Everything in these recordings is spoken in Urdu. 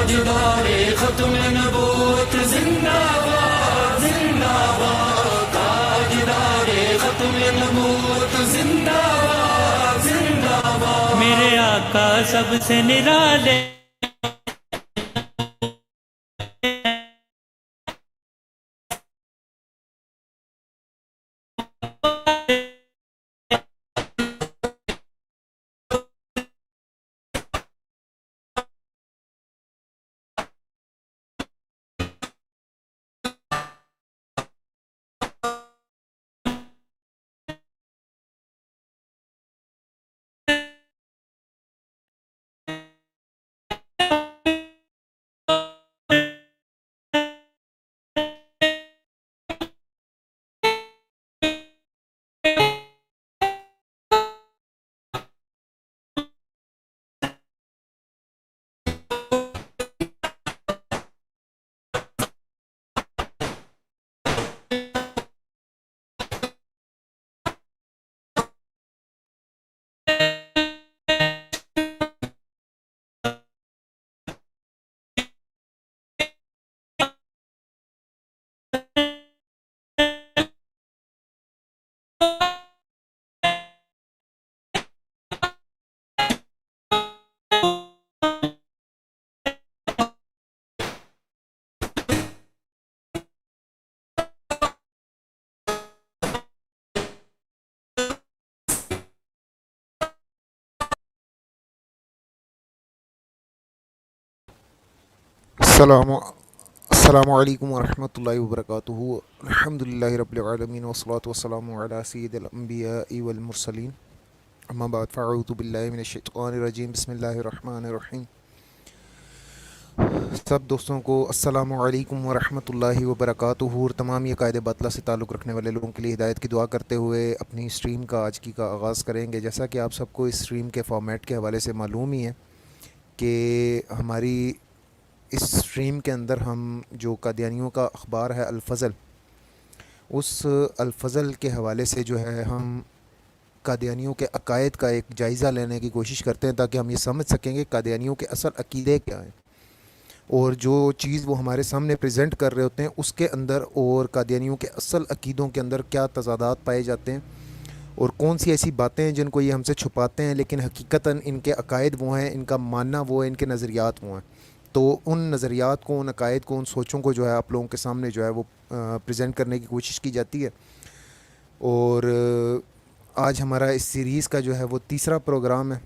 تاجدار ختم نبوت زندہ باد زندہ باد، تاجدار ختم نبوت زندہ باد زندہ باد۔ میرے آقا سب سے نرالے السلام علیکم ورحمۃ اللہ وبرکاتہ۔ الحمد للہ رب العالمین والصلاة والسلام علی سید الانبیاء والمرسلین، اما بعد فاعوذ باللہ من الشیطان الرجیم، بسم اللہ الرحمن الرحیم۔ سب دوستوں کو السلام علیکم ورحمۃ اللہ وبرکاتہ، اور تمام یہ قائد باطلہ سے تعلق رکھنے والے لوگوں کے لیے ہدایت کی دعا کرتے ہوئے اپنی اسٹریم کا آج کی کا آغاز کریں گے۔ جیسا کہ آپ سب کو اس اسٹریم کے فارمیٹ کے حوالے سے معلوم ہی ہے کہ ہماری اس اسٹریم کے اندر ہم جو قادیانیوں کا اخبار ہے الفضل، اس الفضل کے حوالے سے جو ہے ہم قادیانیوں کے عقائد کا ایک جائزہ لینے کی کوشش کرتے ہیں، تاکہ ہم یہ سمجھ سکیں کہ قادیانیوں کے اصل عقیدے کیا ہیں، اور جو چیز وہ ہمارے سامنے پریزنٹ کر رہے ہوتے ہیں اس کے اندر اور قادیانیوں کے اصل عقیدوں کے اندر کیا تضادات پائے جاتے ہیں، اور کون سی ایسی باتیں ہیں جن کو یہ ہم سے چھپاتے ہیں لیکن حقیقتاً ان کے عقائد وہ ہیں، ان کا ماننا وہ ہے، ان کے نظریات وہ ہیں۔ تو ان نظریات کو، ان عقائد کو، ان سوچوں کو جو ہے آپ لوگوں کے سامنے جو ہے وہ پریزنٹ کرنے کی کوشش کی جاتی ہے۔ اور آج ہمارا اس سیریز کا جو ہے وہ تیسرا پروگرام ہے،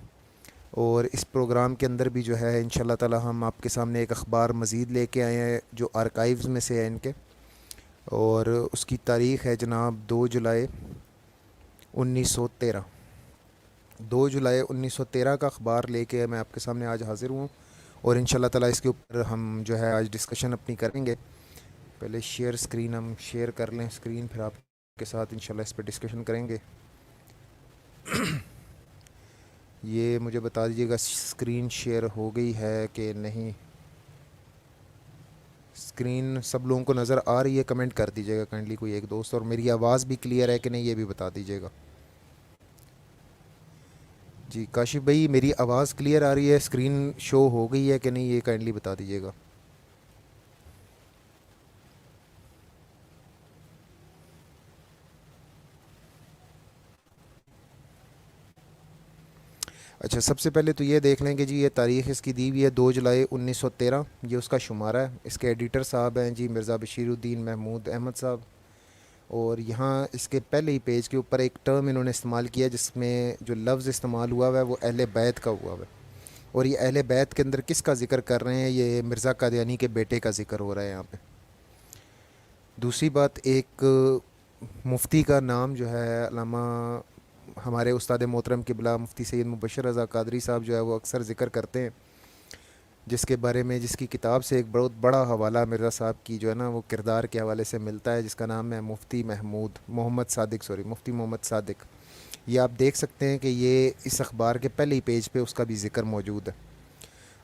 اور اس پروگرام کے اندر بھی جو ہے انشاءاللہ تعالی ہم آپ کے سامنے ایک اخبار مزید لے کے آئے ہیں جو آرکائیوز میں سے ہے ان کے، اور اس کی تاریخ ہے جناب 2 جولائی 1913۔ 2 جولائی 1913 کا اخبار لے کے میں آپ کے سامنے آج حاضر ہوں، اور انشاءاللہ تعالی اس کے اوپر ہم جو ہے آج ڈسکشن اپنی کریں گے۔ پہلے شیئر اسکرین ہم شیئر کر لیں اسکرین، پھر آپ کے ساتھ انشاءاللہ اس پہ ڈسکشن کریں گے۔ یہ مجھے بتا دیجیے گا اسکرین شیئر ہو گئی ہے کہ نہیں۔ اسکرین سب لوگوں کو نظر آ رہی ہے؟ کمنٹ کر دیجیے گا کائنڈلی کوئی ایک دوست، اور میری آواز بھی کلیئر ہے کہ نہیں یہ بھی بتا دیجیے گا۔ جی کاشف بھائی، میری آواز کلیئر آ رہی ہے؟ اسکرین شو ہو گئی ہے کہ نہیں یہ کائنڈلی بتا دیجیے گا۔ اچھا، سب سے پہلے تو یہ دیکھ لیں کہ جی یہ تاریخ اس کی دی ہوئی ہے 2 جولائی 1913، یہ اس کا شمارہ ہے۔ اس کے ایڈیٹر صاحب ہیں جی مرزا بشیر الدین محمود احمد صاحب، اور یہاں اس کے پہلے ہی پیج کے اوپر ایک ٹرم انہوں نے استعمال کیا جس میں جو لفظ استعمال ہوا ہوا ہے وہ اہل بیت کا ہوا ہوا ہے، اور یہ اہل بیت کے اندر کس کا ذکر کر رہے ہیں؟ یہ مرزا قادیانی کے بیٹے کا ذکر ہو رہا ہے یہاں پہ۔ دوسری بات، ایک مفتی کا نام جو ہے علامہ ہمارے استاد محترم قبلہ مفتی سید مبشر رضا قادری صاحب جو ہے وہ اکثر ذکر کرتے ہیں، جس کے بارے میں جس کی کتاب سے ایک بہت بڑا حوالہ مرزا صاحب کی جو ہے نا وہ کردار کے حوالے سے ملتا ہے، جس کا نام ہے مفتی محمد صادق۔ یہ آپ دیکھ سکتے ہیں کہ یہ اس اخبار کے پہلے ہی پیج پہ اس کا بھی ذکر موجود ہے۔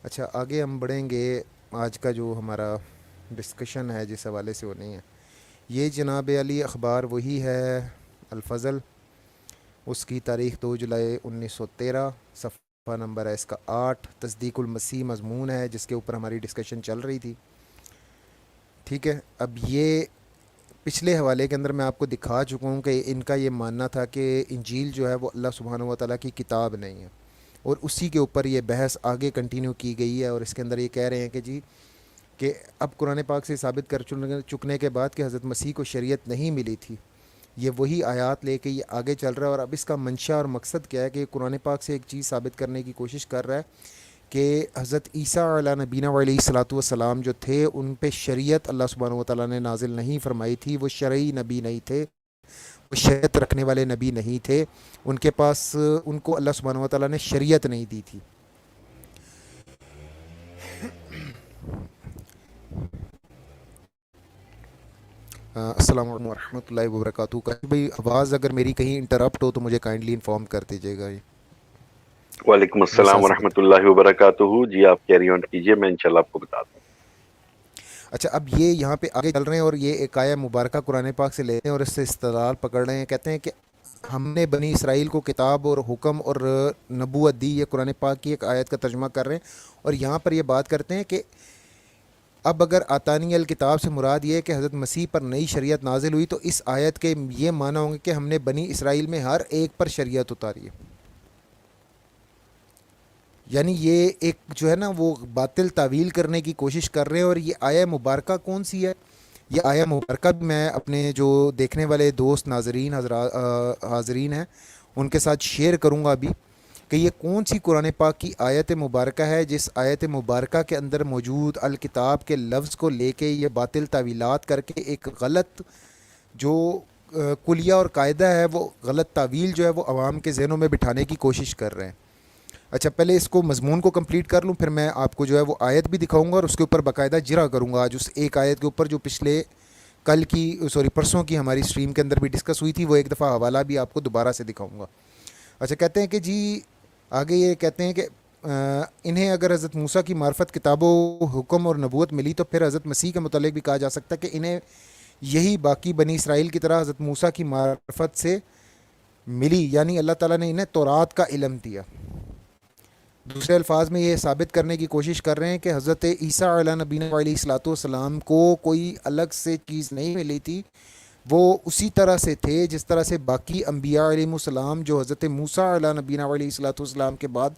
اچھا، آگے ہم بڑھیں گے۔ آج کا جو ہمارا ڈسکشن ہے جس حوالے سے وہ نہیں ہے، یہ جناب علی اخبار وہی ہے الفضل، اس کی تاریخ 2 جولائی 1913، صفحہ نمبر ہے اس کا 8، تصدیق المسیح مضمون ہے جس کے اوپر ہماری ڈسکشن چل رہی تھی. ٹھیک ہے، اب یہ پچھلے حوالے کے اندر میں آپ کو دکھا چکا ہوں کہ ان کا یہ ماننا تھا کہ انجیل جو ہے وہ اللہ سبحانہ و تعالیٰ کی کتاب نہیں ہے، اور اسی کے اوپر یہ بحث آگے کنٹینیو کی گئی ہے. اور اس کے اندر یہ کہہ رہے ہیں کہ جی کہ اب قرآن پاک سے ثابت کر چکنے کے بعد کہ حضرت مسیح کو شریعت نہیں ملی تھی، یہ وہی آیات لے کے یہ آگے چل رہا ہے. اور اب اس کا منشا اور مقصد کیا ہے کہ قرآن پاک سے ایک چیز ثابت کرنے کی کوشش کر رہا ہے کہ حضرت عیسیٰ علیہ نبینا علیہ الصلاۃ والسلام جو تھے ان پہ شریعت اللہ سبحانہ و تعالیٰ نے نازل نہیں فرمائی تھی. وہ شرعی نبی نہیں تھے، وہ شریعت رکھنے والے نبی نہیں تھے، ان کے پاس ان کو اللہ سبحانہ و تعالیٰ نے شریعت نہیں دی تھی. السلام علیکم ورحمۃ اللہ وبرکاتہ. بھائی آواز اگر میری کہیں انٹرپٹ ہو تو مجھے کائنڈلی انفارم کر دیجیے گا. وعلیکم السلام ورحمۃ اللہ وبرکاتہ. جی آپ کیری آن کیجئے، میں انشاءاللہ آپ کو بتا دوں. اچھا، اب یہ یہاں پہ آگے چل رہے ہیں اور یہ ایک آیہ مبارکہ قرآن پاک سے لیتے ہیں اور اس سے استدلال پکڑ رہے ہیں. کہتے ہیں کہ ہم نے بنی اسرائیل کو کتاب اور حکم اور نبوت دی. یہ قرآن پاک کی ایک آیت کا ترجمہ کر رہے ہیں اور یہاں پر یہ بات کرتے ہیں کہ اب اگر آتانی الکتاب سے مراد یہ ہے کہ حضرت مسیح پر نئی شریعت نازل ہوئی تو اس آیت کے یہ معنی ہوں گے کہ ہم نے بنی اسرائیل میں ہر ایک پر شریعت اتاری ہے. یعنی یہ ایک جو ہے نا وہ باطل تعویل کرنے کی کوشش کر رہے ہیں. اور یہ آیہ مبارکہ کون سی ہے؟ یہ آیہ مبارکہ بھی میں اپنے جو دیکھنے والے دوست ناظرین حاضرین ہیں ان کے ساتھ شیئر کروں گا ابھی کہ یہ کون سی قرآن پاک کی آیت مبارکہ ہے جس آیت مبارکہ کے اندر موجود الکتاب کے لفظ کو لے کے یہ باطل تعویلات کر کے ایک غلط جو کلیہ اور قاعدہ ہے وہ غلط تعویل جو ہے وہ عوام کے ذہنوں میں بٹھانے کی کوشش کر رہے ہیں. اچھا، پہلے اس کو مضمون کو کمپلیٹ کر لوں، پھر میں آپ کو جو ہے وہ آیت بھی دکھاؤں گا اور اس کے اوپر باقاعدہ جرا کروں گا آج اس ایک آیت کے اوپر جو پچھلے پرسوں کی ہماری اسٹریم کے اندر بھی ڈسکس ہوئی تھی. وہ ایک دفعہ حوالہ بھی آپ کو دوبارہ سے دکھاؤں گا. اچھا، کہتے ہیں کہ جی آگے یہ کہتے ہیں کہ انہیں اگر حضرت موسیٰ کی معرفت کتاب و حکم اور نبوت ملی تو پھر حضرت مسیح کے متعلق بھی کہا جا سکتا ہے کہ انہیں یہی باقی بنی اسرائیل کی طرح حضرت موسیٰ کی معرفت سے ملی، یعنی اللہ تعالیٰ نے انہیں تورات کا علم دیا. دوسرے الفاظ میں یہ ثابت کرنے کی کوشش کر رہے ہیں کہ حضرت عیسیٰ علیہ نبینا علیہ الصلاۃ والسلام کو کوئی الگ سے چیز نہیں ملی تھی. وہ اسی طرح سے تھے جس طرح سے باقی انبیاء علیہ السلام جو حضرت موسیٰ علیہ نبینا علیہ الصلاۃ والسلام کے بعد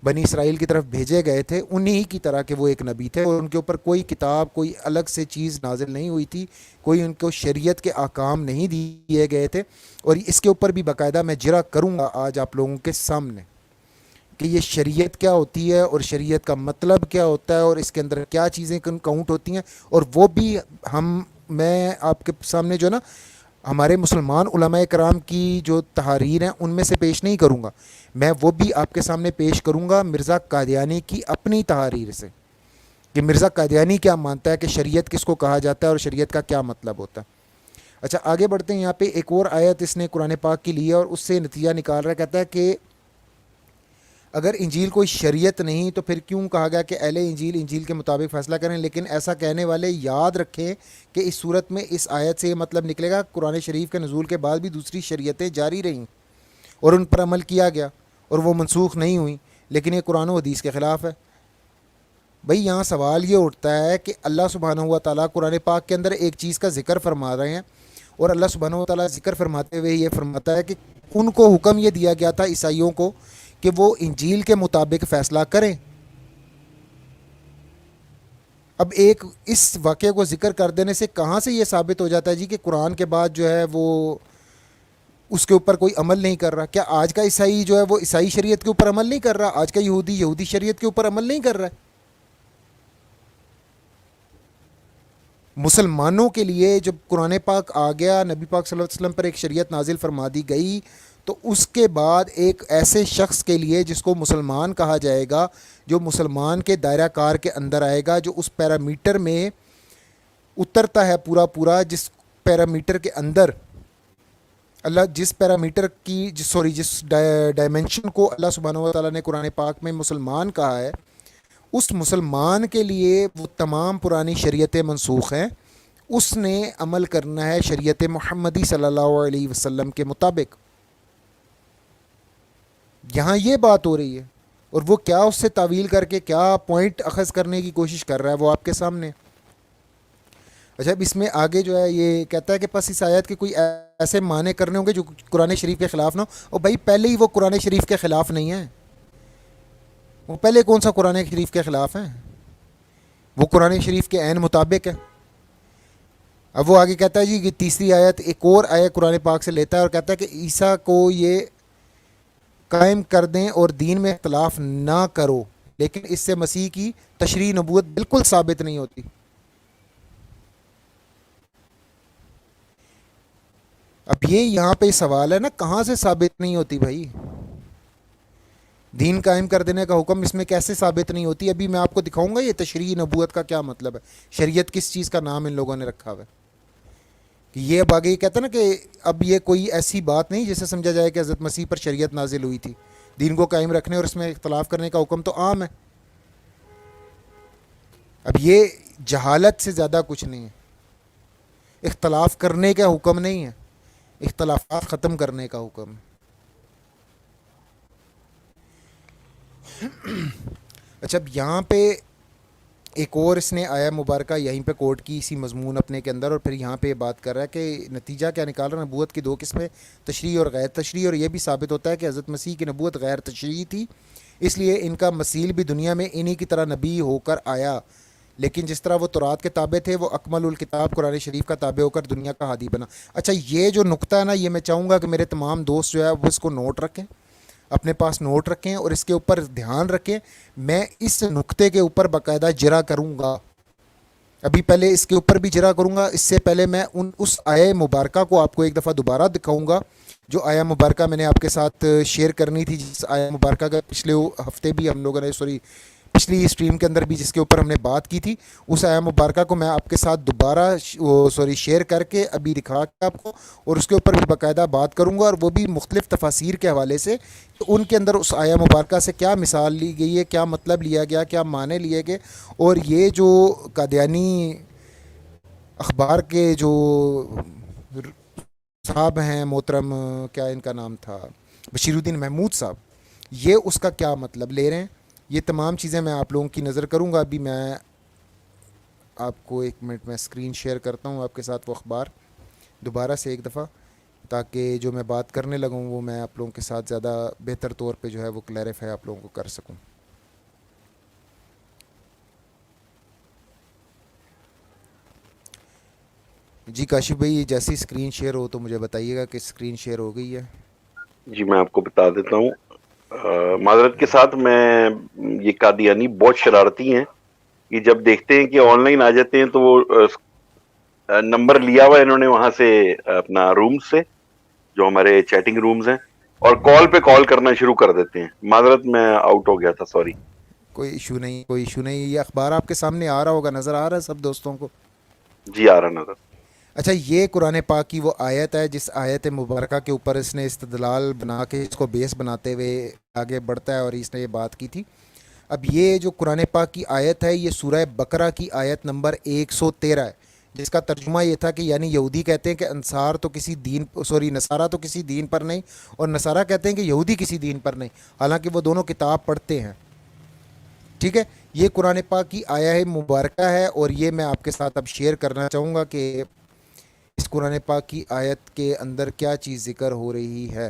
بنی اسرائیل کی طرف بھیجے گئے تھے، انہی کی طرح کہ وہ ایک نبی تھے اور ان کے اوپر کوئی کتاب کوئی الگ سے چیز نازل نہیں ہوئی تھی، کوئی ان کو شریعت کے احکام نہیں دیے گئے تھے. اور اس کے اوپر بھی باقاعدہ میں جرا کروں گا آج آپ لوگوں کے سامنے کہ یہ شریعت کیا ہوتی ہے اور شریعت کا مطلب کیا ہوتا ہے اور اس کے اندر کیا چیزیں کاؤنٹ ہوتی ہیں. اور وہ بھی میں آپ کے سامنے جو نا ہمارے مسلمان علماء کرام کی جو تحاریر ہیں ان میں سے پیش نہیں کروں گا، میں وہ بھی آپ کے سامنے پیش کروں گا مرزا قادیانی کی اپنی تحاریر سے کہ مرزا قادیانی کیا مانتا ہے کہ شریعت کس کو کہا جاتا ہے اور شریعت کا کیا مطلب ہوتا ہے. اچھا، آگے بڑھتے ہیں. یہاں پہ ایک اور آیت اس نے قرآن پاک کی لی ہے اور اس سے نتیجہ نکال رہا ہے. کہتا ہے کہ اگر انجیل کوئی شریعت نہیں تو پھر کیوں کہا گیا کہ اہل انجیل انجیل کے مطابق فیصلہ کریں. لیکن ایسا کہنے والے یاد رکھیں کہ اس صورت میں اس آیت سے یہ مطلب نکلے گا قرآن شریف کے نزول کے بعد بھی دوسری شریعتیں جاری رہیں اور ان پر عمل کیا گیا اور وہ منسوخ نہیں ہوئیں، لیکن یہ قرآن و حدیث کے خلاف ہے. بھئی یہاں سوال یہ اٹھتا ہے کہ اللہ سبحانہ و تعالیٰ قرآن پاک کے اندر ایک چیز کا ذکر فرما رہے ہیں اور اللہ سبحانہ و تعالیٰ ذکر فرماتے ہوئے یہ فرماتا ہے کہ ان کو حکم یہ دیا گیا تھا عیسائیوں کو کہ وہ انجیل کے مطابق فیصلہ کریں. اب ایک اس واقعے کو ذکر کر دینے سے کہاں سے یہ ثابت ہو جاتا ہے جی کہ قرآن کے بعد جو ہے وہ اس کے اوپر کوئی عمل نہیں کر رہا؟ کیا آج کا عیسائی جو ہے وہ عیسائی شریعت کے اوپر عمل نہیں کر رہا؟ آج کا یہودی شریعت کے اوپر عمل نہیں کر رہا ہے؟ مسلمانوں کے لیے جب قرآن پاک آ گیا، نبی پاک صلی اللہ علیہ وسلم پر ایک شریعت نازل فرما دی گئی، تو اس کے بعد ایک ایسے شخص کے لیے جس کو مسلمان کہا جائے گا، جو مسلمان کے دائرہ کار کے اندر آئے گا، جو اس پیرامیٹر میں اترتا ہے پورا جس پیرامیٹر کے اندر اللہ جس پیرامیٹر کی جس ڈائمنشن کو اللہ سبحانہ و تعالیٰ نے قرآن پاک میں مسلمان کہا ہے، اس مسلمان کے لیے وہ تمام پرانی شریعتیں منسوخ ہیں. اس نے عمل کرنا ہے شریعت محمدی صلی اللہ علیہ وسلم کے مطابق. یہاں یہ بات ہو رہی ہے. اور وہ کیا اس سے تعویل کر کے کیا پوائنٹ اخذ کرنے کی کوشش کر رہا ہے وہ آپ کے سامنے. اچھا اب اس میں آگے جو ہے یہ کہتا ہے کہ پس اس آیت کے کوئی ایسے معنی کرنے ہوں گے جو قرآن شریف کے خلاف نہ ہو. اور بھائی پہلے ہی وہ قرآن شریف کے خلاف نہیں ہیں. وہ پہلے کون سا قرآن شریف کے خلاف ہیں؟ وہ قرآن شریف کے عین مطابق ہے. اب وہ آگے کہتا ہے جی کہ تیسری آیت ایک اور آیت قرآن پاک سے لیتا ہے اور کہتا ہے کہ عیسیٰ کو یہ قائم کر دیں اور دین میں اختلاف نہ کرو، لیکن اس سے مسیح کی تشریح نبوت بالکل ثابت نہیں ہوتی. اب یہ یہاں پہ سوال ہے نا، کہاں سے ثابت نہیں ہوتی بھائی؟ دین قائم کر دینے کا حکم اس میں کیسے ثابت نہیں ہوتی؟ ابھی میں آپ کو دکھاؤں گا یہ تشریح نبوت کا کیا مطلب ہے. شریعت کس چیز کا نام ان لوگوں نے رکھا ہوا ہے کہ یہ اب آگے یہ کہتا ہے نا کہ اب یہ کوئی ایسی بات نہیں جسے سمجھا جائے کہ حضرت مسیح پر شریعت نازل ہوئی تھی. دین کو قائم رکھنے اور اس میں اختلاف کرنے کا حکم تو عام ہے. اب یہ جہالت سے زیادہ کچھ نہیں ہے. اختلاف کرنے کا حکم نہیں ہے، اختلافات ختم کرنے کا حکم ہے. اچھا اب یہاں پہ ایک اور اس نے آیا مبارکہ یہیں پہ کوٹ کی اسی مضمون اپنے کے اندر، اور پھر یہاں پہ یہ بات کر رہا ہے کہ نتیجہ کیا نکال رہا ہے. نبوت کی دو قسمیں، تشریح اور غیر تشریح، اور یہ بھی ثابت ہوتا ہے کہ حضرت مسیح کی نبوت غیر تشریحی تھی، اس لیے ان کا مثیل بھی دنیا میں انہی کی طرح نبی ہو کر آیا. لیکن جس طرح وہ تورات کے تابع تھے، وہ اکمل الکتاب قرآن شریف کا تابع ہو کر دنیا کا ہادی بنا. اچھا یہ جو نقطہ ہے نا، یہ میں چاہوں گا کہ میرے تمام دوست جو ہے وہ اس کو نوٹ رکھیں، اپنے پاس نوٹ رکھیں اور اس کے اوپر دھیان رکھیں. میں اس نقطے کے اوپر باقاعدہ جرا کروں گا. ابھی پہلے اس کے اوپر بھی جرا کروں گا. اس سے پہلے میں اس آیہ مبارکہ کو آپ کو ایک دفعہ دوبارہ دکھاؤں گا، جو آیہ مبارکہ میں نے آپ کے ساتھ شیئر کرنی تھی، جس آیہ مبارکہ کا پچھلے ہفتے بھی ہم لوگوں نے پچھلی اسٹریم کے اندر بھی جس کے اوپر ہم نے بات کی تھی، اس آیہ مبارکہ کو میں آپ کے ساتھ دوبارہ شیئر کر کے ابھی دکھا کے آپ کو، اور اس کے اوپر بھی باقاعدہ بات کروں گا، اور وہ بھی مختلف تفاسیر کے حوالے سے ان کے اندر اس آیہ مبارکہ سے کیا مثال لی گئی ہے، کیا مطلب لیا گیا، کیا معنی لیے گئے. اور یہ جو قادیانی اخبار کے جو صاحب ہیں محترم، کیا ان کا نام تھا، بشیر الدین محمود صاحب، یہ اس کا کیا مطلب لے رہے ہیں، یہ تمام چیزیں میں آپ لوگوں کی نظر کروں گا. ابھی میں آپ کو ایک منٹ میں اسکرین شیئر کرتا ہوں آپ کے ساتھ وہ اخبار دوبارہ سے ایک دفعہ، تاکہ جو میں بات کرنے لگوں وہ میں آپ لوگوں کے ساتھ زیادہ بہتر طور پہ جو ہے وہ کلیریفائی آپ لوگوں کو کر سکوں. جی کاشف بھائی جیسی اسکرین شیئر ہو تو مجھے بتائیے گا کہ اسکرین شیئر ہو گئی ہے. جی میں آپ کو بتا دیتا ہوں. معذرت کے ساتھ، میں یہ قادیانی بہت شرارتی ہیں. یہ جب دیکھتے ہیں کہ آن لائن آ جاتے ہیں تو وہ نمبر لیا ہوا انہوں نے وہاں سے اپنا روم سے، جو ہمارے چیٹنگ رومز ہیں، اور کال پہ کال کرنا شروع کر دیتے ہیں. معذرت میں آؤٹ ہو گیا تھا، سوری. کوئی ایشو نہیں، کوئی ایشو نہیں. یہ اخبار آپ کے سامنے آ رہا ہوگا، نظر آ رہا ہے سب دوستوں کو؟ جی آ رہا نظر. اچھا یہ قرآن پاک کی وہ آیت ہے جس آیت مبارکہ کے اوپر اس نے استدلال بنا کے اس کو بیس بناتے ہوئے آگے بڑھتا ہے، اور اس نے یہ بات کی تھی. اب یہ جو قرآن پاک کی آیت ہے، یہ سورہ بقرہ کی آیت نمبر 113 ہے، جس کا ترجمہ یہ تھا کہ یعنی یہودی کہتے ہیں کہ نصارہ تو کسی دین پر نہیں، اور نصارہ کہتے ہیں کہ یہودی کسی دین پر نہیں، حالانکہ وہ دونوں کتاب پڑھتے ہیں. ٹھیک ہے، یہ قرآن پاک کی آیت مبارکہ ہے، اور یہ میں آپ کے ساتھ اب شیئر کرنا چاہوں گا کہ اس قرآن پاک کی آیت کے اندر کیا چیز ذکر ہو رہی ہے.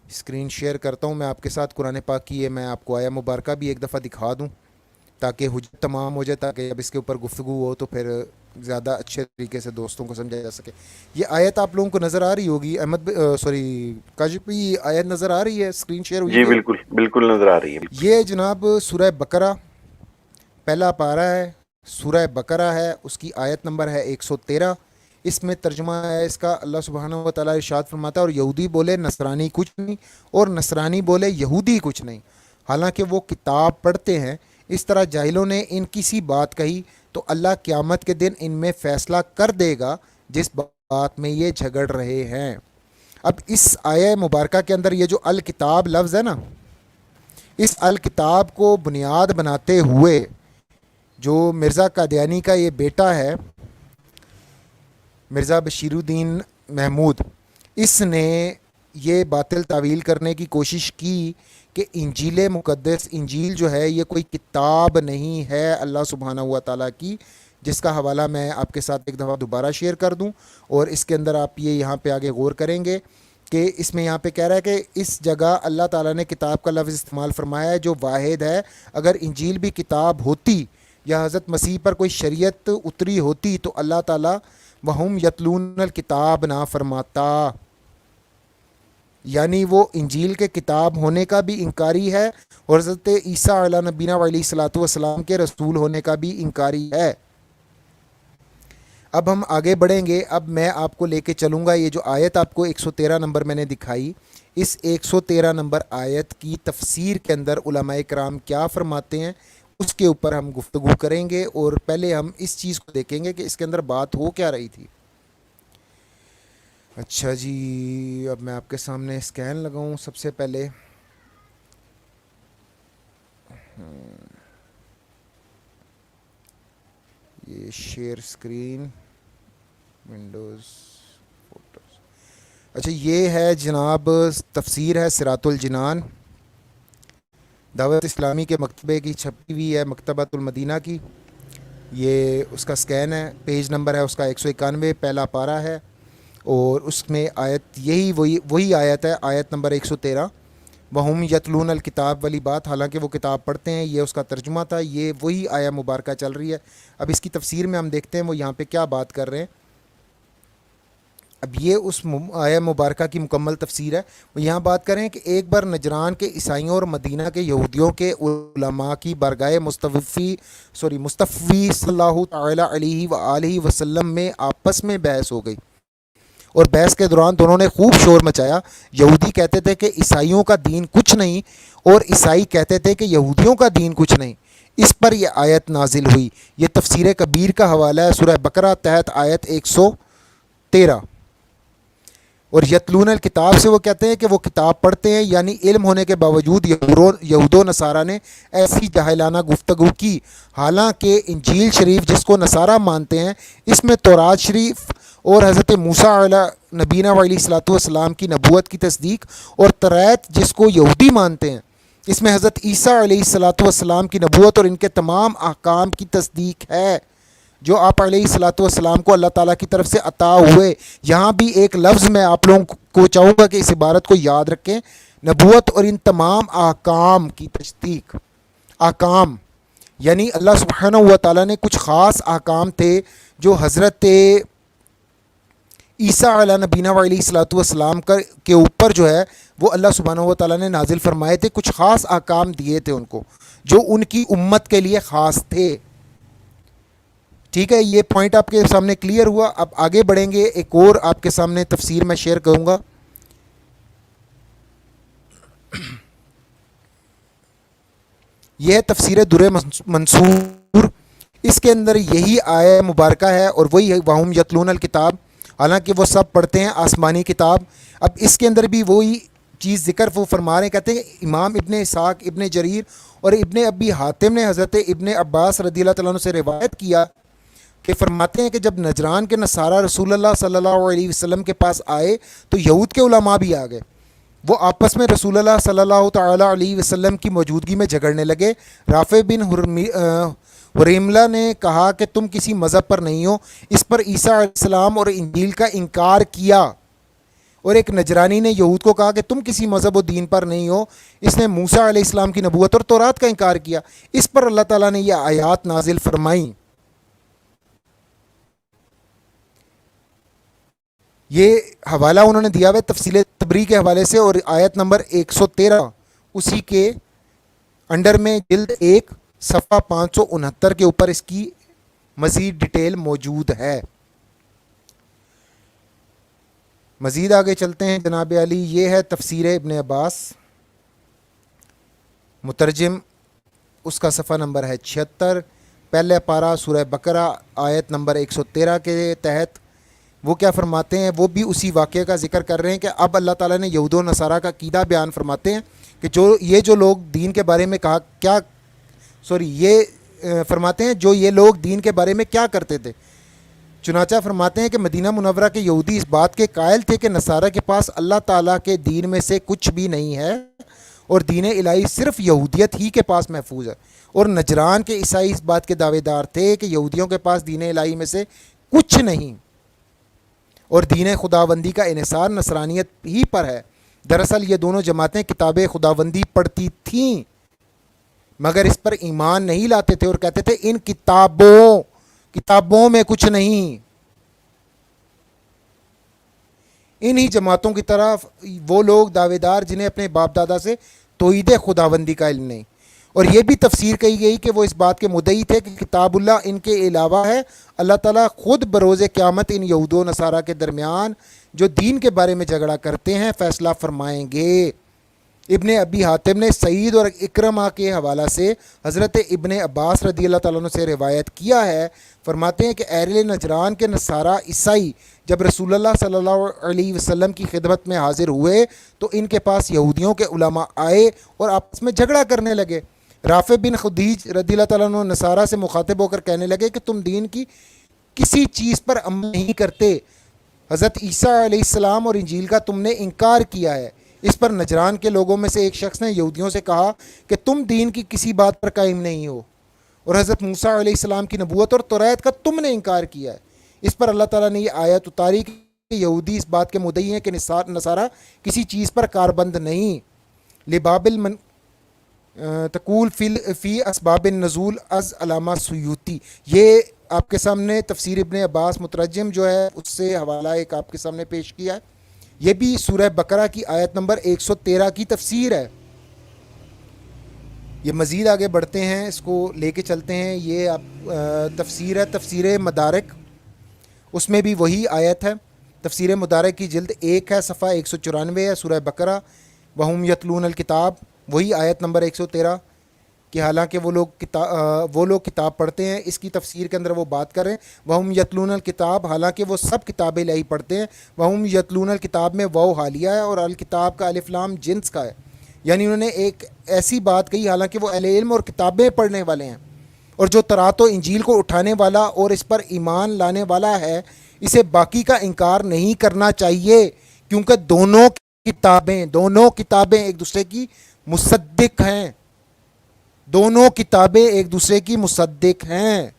اسکرین شیئر کرتا ہوں میں آپ کے ساتھ قرآن پاک کی. یہ میں آپ کو آیت مبارکہ بھی ایک دفعہ دکھا دوں تاکہ حجت تمام ہو جائے، تاکہ اب اس کے اوپر گفتگو ہو تو پھر زیادہ اچھے طریقے سے دوستوں کو سمجھا جا سکے. یہ آیت آپ لوگوں کو نظر آ رہی ہوگی. کاشف بھائی آیت نظر آ رہی ہے؟ اسکرین شیئر ہوئی؟ جی بالکل بالکل نظر آ رہی ہے. یہ جناب سورہ بقرہ پہلا پارہ ہے، سورہ بقرہ ہے، اس کی آیت نمبر ہے 113. اس میں ترجمہ ہے اس کا، اللہ سبحانہ و تعالیٰ ارشاد فرماتا ہے، اور یہودی بولے نصرانی کچھ نہیں، اور نصرانی بولے یہودی کچھ نہیں، حالانکہ وہ کتاب پڑھتے ہیں. اس طرح جاہلوں نے ان کی سی بات کہی تو اللہ قیامت کے دن ان میں فیصلہ کر دے گا جس بات میں یہ جھگڑ رہے ہیں. اب اس آیہ مبارکہ کے اندر یہ جو الکتاب لفظ ہے نا، اس الکتاب کو بنیاد بناتے ہوئے جو مرزا قادیانی کا یہ بیٹا ہے، مرزا بشیر الدین محمود، اس نے یہ باطل تعویل کرنے کی کوشش کی کہ انجیل مقدس، انجیل جو ہے یہ کوئی کتاب نہیں ہے اللہ سبحانہ و تعالیٰ کی، جس کا حوالہ میں آپ کے ساتھ ایک دفعہ دوبارہ شیئر کر دوں، اور اس کے اندر آپ یہ یہاں پہ آگے غور کریں گے کہ اس میں یہاں پہ کہہ رہا ہے کہ اس جگہ اللہ تعالیٰ نے کتاب کا لفظ استعمال فرمایا ہے جو واحد ہے. اگر انجیل بھی کتاب ہوتی یا حضرت مسیح پر کوئی شریعت اتری ہوتی تو اللہ تعالیٰ وہم یتلون الکتاب نہ فرماتا، یعنی وہ انجیل کے کتاب ہونے کا بھی انکاری ہے اور حضرت عیسیٰ علیہ نبینا علیہ الصلوۃ والسلام کے رسول ہونے کا بھی انکاری ہے. اب ہم آگے بڑھیں گے. اب میں آپ کو لے کے چلوں گا یہ جو آیت آپ کو 113 نمبر میں نے دکھائی، اس 113 نمبر آیت کی تفسیر کے اندر علماء کرام کیا فرماتے ہیں اس کے اوپر ہم گفتگو کریں گے، اور پہلے ہم اس چیز کو دیکھیں گے کہ اس کے اندر بات ہو کیا رہی تھی. اچھا جی، اب میں آپ کے سامنے اسکین لگاؤں سب سے پہلے. یہ شیئر اسکرین، ونڈوز، فوٹوز. اچھا، یہ ہے جناب تفسیر ہے صراط الجنان، دعوت اسلامی کے مکتبے کی چھپی ہوئی ہے، مکتبۃ المدینہ کی. یہ اس کا سکین ہے، پیج نمبر ہے اس کا 191، پہلا پارہ ہے، اور اس میں آیت وہی آیت ہے، آیت نمبر 113، وہم یتلون الکتاب والی بات. حالانکہ وہ کتاب پڑھتے ہیں، یہ اس کا ترجمہ تھا، یہ وہی آیا مبارکہ چل رہی ہے. اب اس کی تفسیر میں ہم دیکھتے ہیں وہ یہاں پہ کیا بات کر رہے ہیں. اب یہ اس آیا مبارکہ کی مکمل تفسیر ہے. وہ یہاں بات کریں کہ ایک بار نجران کے عیسائیوں اور مدینہ کے یہودیوں کے علماء کی بارگاہ مصطفی صلی اللہ تعالی علیہ وآلہ وسلم میں آپس میں بحث ہو گئی، اور بحث کے دوران دونوں نے خوب شور مچایا. یہودی کہتے تھے کہ عیسائیوں کا دین کچھ نہیں، اور عیسائی کہتے تھے کہ یہودیوں کا دین کچھ نہیں. اس پر یہ آیت نازل ہوئی. یہ تفسیر کبیر کا حوالہ ہے، سورہ بقرہ تحت آیت 113. اور یتلون الکتاب سے وہ کہتے ہیں کہ وہ کتاب پڑھتے ہیں، یعنی علم ہونے کے باوجود یہود و نصارہ نے ایسی جاہلانہ گفتگو کی. حالانکہ انجیل شریف جس کو نصارہ مانتے ہیں، اس میں تورات شریف اور حضرت موسیٰ علیہ نبینا علیہ الصلوۃ والسلام کی نبوت کی تصدیق، اور توریت جس کو یہودی مانتے ہیں، اس میں حضرت عیسیٰ علیہ الصلوۃ والسلام کی نبوت اور ان کے تمام احکام کی تصدیق ہے جو آپ علیہ الصلوۃ والسلام کو اللہ تعالیٰ کی طرف سے عطا ہوئے. یہاں بھی ایک لفظ میں آپ لوگوں کو چاہوں گا کہ اس عبارت کو یاد رکھیں، نبوت اور ان تمام احکام کی تصدیق. احکام یعنی اللہ سبحانہ و تعالیٰ نے کچھ خاص احکام تھے جو حضرت عیسیٰ علیہ نبینا علیہ الصلوۃ والسلام کے اوپر جو ہے وہ اللہ سبحانہ و تعالیٰ نے نازل فرمائے تھے. کچھ خاص احکام دیے تھے ان کو جو ان کی امت کے لیے خاص تھے. ٹھیک ہے، یہ پوائنٹ آپ کے سامنے کلیئر ہوا. اب آگے بڑھیں گے، ایک اور آپ کے سامنے تفسیر میں شیئر کروں گا. یہ ہے تفسیر در منصور. اس کے اندر یہی آیہ مبارکہ ہے اور وہی ہے وہم یتلون الکتاب، حالانکہ وہ سب پڑھتے ہیں آسمانی کتاب. اب اس کے اندر بھی وہی چیز ذکر وہ فرما رہے ہیں. کہتے ہیں کہ امام ابن اسحاق، ابن جریر اور ابن ابی حاتم نے حضرت ابن عباس رضی اللہ تعالیٰ عنہ سے روایت کیا کہ فرماتے ہیں کہ جب نجران کے نصارہ رسول اللہ صلی اللہ علیہ وسلم کے پاس آئے تو یہود کے علماء بھی آ گئے. وہ آپس میں رسول اللہ صلی اللہ تعالی علیہ وسلم کی موجودگی میں جھگڑنے لگے. رافع بن حریملہ نے کہا کہ تم کسی مذہب پر نہیں ہو. اس پر عیسیٰ علیہ السلام اور انجیل کا انکار کیا. اور ایک نجرانی نے یہود کو کہا کہ تم کسی مذہب و دین پر نہیں ہو. اس نے موسیٰ علیہ السلام کی نبوت اور تورات کا انکار کیا. اس پر اللہ تعالیٰ نے یہ آیات نازل فرمائیں. یہ حوالہ انہوں نے دیا ہوا ہے تفصیل تبری کے حوالے سے، اور آیت نمبر 113 اسی کے انڈر میں جلد 1 صفحہ 569 کے اوپر اس کی مزید ڈیٹیل موجود ہے. مزید آگے چلتے ہیں جناب علی. یہ ہے تفسیر ابن عباس، مترجم اس کا صفحہ نمبر ہے 76، پہلے پارہ سورہ بقرہ آیت نمبر 113 کے تحت. وہ کیا فرماتے ہیں؟ وہ بھی اسی واقعے کا ذکر کر رہے ہیں کہ اب اللہ تعالیٰ نے یہود و نصارہ کا عقیدہ بیان فرماتے ہیں کہ جو لوگ دین کے بارے میں فرماتے ہیں جو یہ لوگ دین کے بارے میں کیا کرتے تھے. چنانچہ فرماتے ہیں کہ مدینہ منورہ کے یہودی اس بات کے قائل تھے کہ نصارہ کے پاس اللہ تعالیٰ کے دین میں سے کچھ بھی نہیں ہے، اور دین الہی صرف یہودیت ہی کے پاس محفوظ ہے. اور نجران کے عیسائی اس بات کے دعوے دار تھے کہ یہودیوں کے پاس دین الہی میں سے کچھ نہیں اور دین خداوندی کا انحصار نصرانیت ہی پر ہے. دراصل یہ دونوں جماعتیں کتاب خداوندی پڑھتی تھیں مگر اس پر ایمان نہیں لاتے تھے اور کہتے تھے ان کتابوں میں کچھ نہیں. انہی جماعتوں کی طرف وہ لوگ دعوے دار جنہیں اپنے باپ دادا سے توحید خداوندی کا علم نہیں. اور یہ بھی تفسیر کہی گئی کہ وہ اس بات کے مدعی تھے کہ کتاب اللہ ان کے علاوہ ہے. اللہ تعالیٰ خود بروز قیامت ان یہود و نصارہ کے درمیان جو دین کے بارے میں جھگڑا کرتے ہیں فیصلہ فرمائیں گے. ابن ابی حاتم نے سعید اور اکرمہ کے حوالہ سے حضرت ابن عباس رضی اللہ تعالیٰ عنہ سے روایت کیا ہے. فرماتے ہیں کہ اہل نجران کے نصارہ عیسائی جب رسول اللہ صلی اللہ علیہ وسلم کی خدمت میں حاضر ہوئے تو ان کے پاس یہودیوں کے علماء آئے اور آپس میں جھگڑا کرنے لگے. رافع بن خدیج رضی اللہ تعالیٰ عنہ نصارہ سے مخاطب ہو کر کہنے لگے کہ تم دین کی کسی چیز پر عمل نہیں کرتے. حضرت عیسیٰ علیہ السلام اور انجیل کا تم نے انکار کیا ہے. اس پر نجران کے لوگوں میں سے ایک شخص نے یہودیوں سے کہا کہ تم دین کی کسی بات پر قائم نہیں ہو اور حضرت موسیٰ علیہ السلام کی نبوت اور توریت کا تم نے انکار کیا ہے. اس پر اللہ تعالیٰ نے یہ آیت اتاری کہ یہودی اس بات کے مدعی ہیں کہ نصارہ کسی چیز پر کاربند نہیں. لباب تقول فی اسباب النزول از علامہ سیوطی. یہ آپ کے سامنے تفسیر ابن عباس مترجم جو ہے اس سے حوالہ ایک آپ کے سامنے پیش کیا ہے. یہ بھی سورہ بقرہ کی آیت نمبر 113 کی تفسیر ہے. یہ مزید آگے بڑھتے ہیں, اس کو لے کے چلتے ہیں. یہ تفسیر ہے تفسیر مدارک, اس میں بھی وہی آیت ہے. تفسیر مدارک کی جلد 1 ہے, صفحہ 194 ہے, سورہ بقرہ. وہم یتلون الکتاب, وہی آیت نمبر 113 کہ حالانکہ وہ لوگ کتاب پڑھتے ہیں. اس کی تفسیر کے اندر وہ بات کریں وہم یتلون الکتاب, حالانکہ وہ سب کتاب الہی پڑھتے ہیں. وہم یتلون الکتاب میں واو حالیہ ہے اور الکتاب کا الف لام جنس کا ہے, یعنی انہوں نے ایک ایسی بات کہی حالانکہ وہ اہل علم اور کتابیں پڑھنے والے ہیں. اور جو تورات و انجیل کو اٹھانے والا اور اس پر ایمان لانے والا ہے اسے باقی کا انکار نہیں کرنا چاہیے کیونکہ دونوں کتابیں ایک دوسرے کی مصدق ہیں. دونوں کتابیں ایک دوسرے کی مصدق ہیں.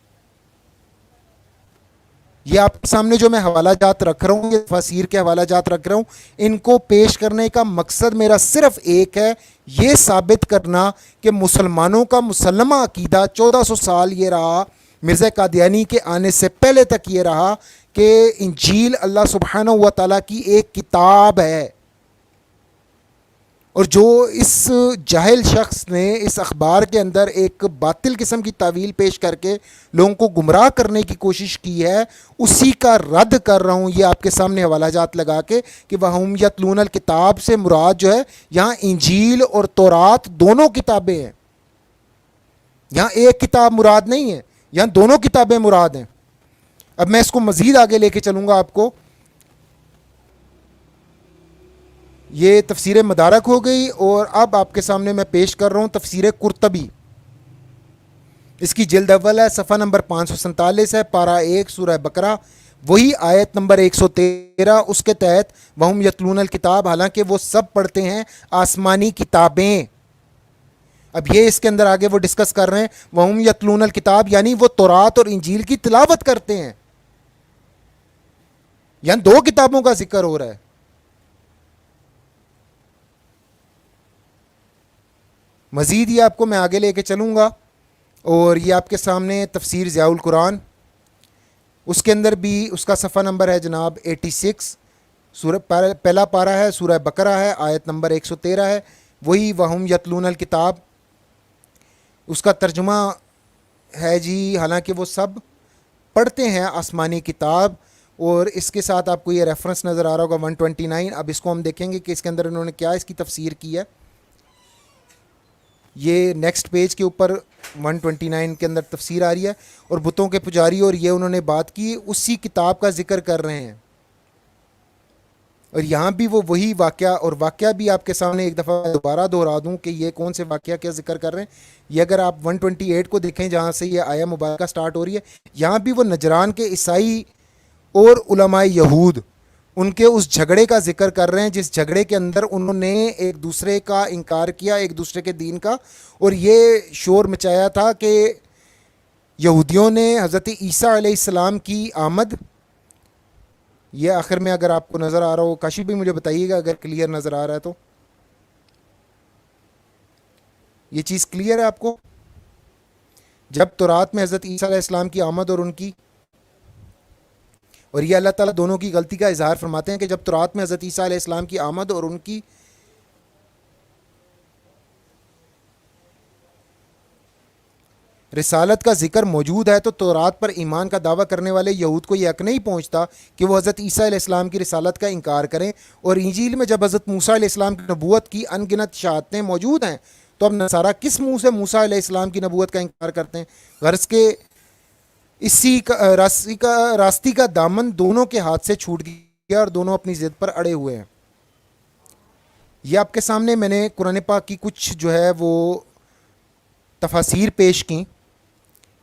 یہ آپ کے سامنے جو میں حوالہ جات رکھ رہا ہوں, یہ تفاسیر کے حوالہ جات رکھ رہا ہوں, ان کو پیش کرنے کا مقصد میرا صرف ایک ہے, یہ ثابت کرنا کہ مسلمانوں کا مسلمہ عقیدہ 1400 سال یہ رہا, مرزا قادیانی کے آنے سے پہلے تک یہ رہا کہ انجیل اللہ سبحانہ و تعالیٰ کی ایک کتاب ہے. اور جو اس جاہل شخص نے اس اخبار کے اندر ایک باطل قسم کی تعویل پیش کر کے لوگوں کو گمراہ کرنے کی کوشش کی ہے, اسی کا رد کر رہا ہوں یہ آپ کے سامنے حوالہ جات لگا کے کہ وہم یتلون الکتاب سے مراد جو ہے یہاں انجیل اور تورات دونوں کتابیں ہیں. یہاں ایک کتاب مراد نہیں ہے, یہاں دونوں کتابیں مراد ہیں. اب میں اس کو مزید آگے لے کے چلوں گا آپ کو. یہ تفسیر مدارک ہو گئی اور اب آپ کے سامنے میں پیش کر رہا ہوں تفسیر قرطبی. اس کی جلد اول ہے, صفحہ نمبر 547 ہے, پارہ 1 سورہ بقرہ, وہی آیت نمبر 113. اس کے تحت وہم یتلون الکتاب, حالانکہ وہ سب پڑھتے ہیں آسمانی کتابیں. اب یہ اس کے اندر آگے وہ ڈسکس کر رہے ہیں وہم یتلون الکتاب یعنی وہ تورات اور انجیل کی تلاوت کرتے ہیں. یعنی دو کتابوں کا ذکر ہو رہا ہے. مزید یہ آپ کو میں آگے لے کے چلوں گا اور یہ آپ کے سامنے تفسیر ضیاء القرآن, اس کے اندر بھی اس کا صفحہ نمبر ہے جناب 86, سورہ پہلا پارہ ہے, سورہ بقرہ ہے, آیت نمبر 113 ہے, وہی وہم یتلون الکتاب. اس کا ترجمہ ہے جی حالانکہ وہ سب پڑھتے ہیں آسمانی کتاب, اور اس کے ساتھ آپ کو یہ ریفرنس نظر آ رہا ہوگا 129. اب اس کو ہم دیکھیں گے کہ اس کے اندر انہوں نے کیا اس کی تفسیر کی ہے. یہ نیکسٹ پیج کے اوپر 129 کے اندر تفسیر آ رہی ہے, اور بتوں کے پجاری اور یہ انہوں نے بات کی اسی کتاب کا ذکر کر رہے ہیں. اور یہاں بھی وہ وہی واقعہ, اور واقعہ بھی آپ کے سامنے ایک دفعہ دوبارہ دہرا دوں کہ یہ کون سے واقعہ کیا ذکر کر رہے ہیں. یہ اگر آپ 128 کو دیکھیں جہاں سے یہ آیہ مبارکہ سٹارٹ ہو رہی ہے, یہاں بھی وہ نجران کے عیسائی اور علماء یہود ان کے اس جھگڑے کا ذکر کر رہے ہیں جس جھگڑے کے اندر انہوں نے ایک دوسرے کا انکار کیا، ایک دوسرے کے دین کا، اور یہ شور مچایا تھا کہ یہودیوں نے حضرت عیسیٰ علیہ السلام کی آمد، یہ آخر میں اگر آپ کو نظر آ رہا ہو، کاشف بھی مجھے بتائیے گا اگر کلیئر نظر آ رہا ہے تو، یہ چیز کلیئر ہے آپ کو؟ جب تورات میں حضرت عیسیٰ علیہ السلام کی آمد اور ان کی، اور یہ اللہ تعالیٰ دونوں کی غلطی کا اظہار فرماتے ہیں کہ جب تورات میں حضرت عیسیٰ علیہ السلام کی آمد اور ان کی رسالت کا ذکر موجود ہے تو تورات پر ایمان کا دعویٰ کرنے والے یہود کو یہ حق نہیں پہنچتا کہ وہ حضرت عیسیٰ علیہ السلام کی رسالت کا انکار کریں، اور انجیل میں جب حضرت موسیٰ علیہ السلام کی نبوت کی ان گنت شہادتیں موجود ہیں تو اب نصارہ کس منہ سے موسیٰ علیہ السلام کی نبوت کا انکار کرتے ہیں؟ غرض کے اسی راستی کا دامن دونوں کے ہاتھ سے چھوٹ گیا اور دونوں اپنی ضد پر اڑے ہوئے ہیں۔ یہ آپ کے سامنے میں نے قرآن پاک کی کچھ جو ہے وہ تفاسیر پیش کی،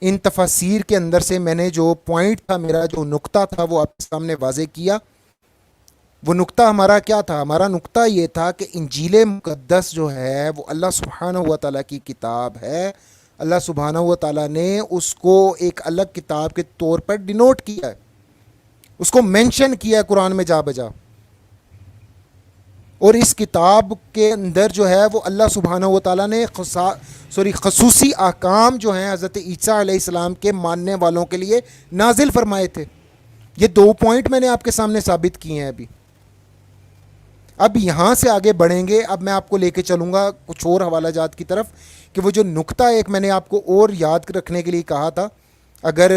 ان تفاسیر کے اندر سے میں نے جو پوائنٹ تھا، میرا جو نقطہ تھا وہ آپ کے سامنے واضح کیا۔ وہ نقطہ ہمارا کیا تھا؟ ہمارا نقطہ یہ تھا کہ انجیل مقدس جو ہے وہ اللہ سبحانہ و تعالیٰ کی کتاب ہے، اللہ سبحانہ و تعالیٰ نے اس کو ایک الگ کتاب کے طور پر ڈینوٹ کیا ہے، اس کو مینشن کیا ہے قرآن میں جا بجا، اور اس کتاب کے اندر جو ہے وہ اللہ سبحانہ و تعالیٰ نے خصوصی احکام جو ہیں حضرت عیسیٰ علیہ السلام کے ماننے والوں کے لیے نازل فرمائے تھے۔ یہ دو پوائنٹ میں نے آپ کے سامنے ثابت کیے ہیں۔ اب یہاں سے آگے بڑھیں گے، اب میں آپ کو لے کے چلوں گا کچھ اور حوالہ جات کی طرف، کہ وہ جو نقطہ ایک میں نے آپ کو اور یاد رکھنے کے لیے کہا تھا، اگر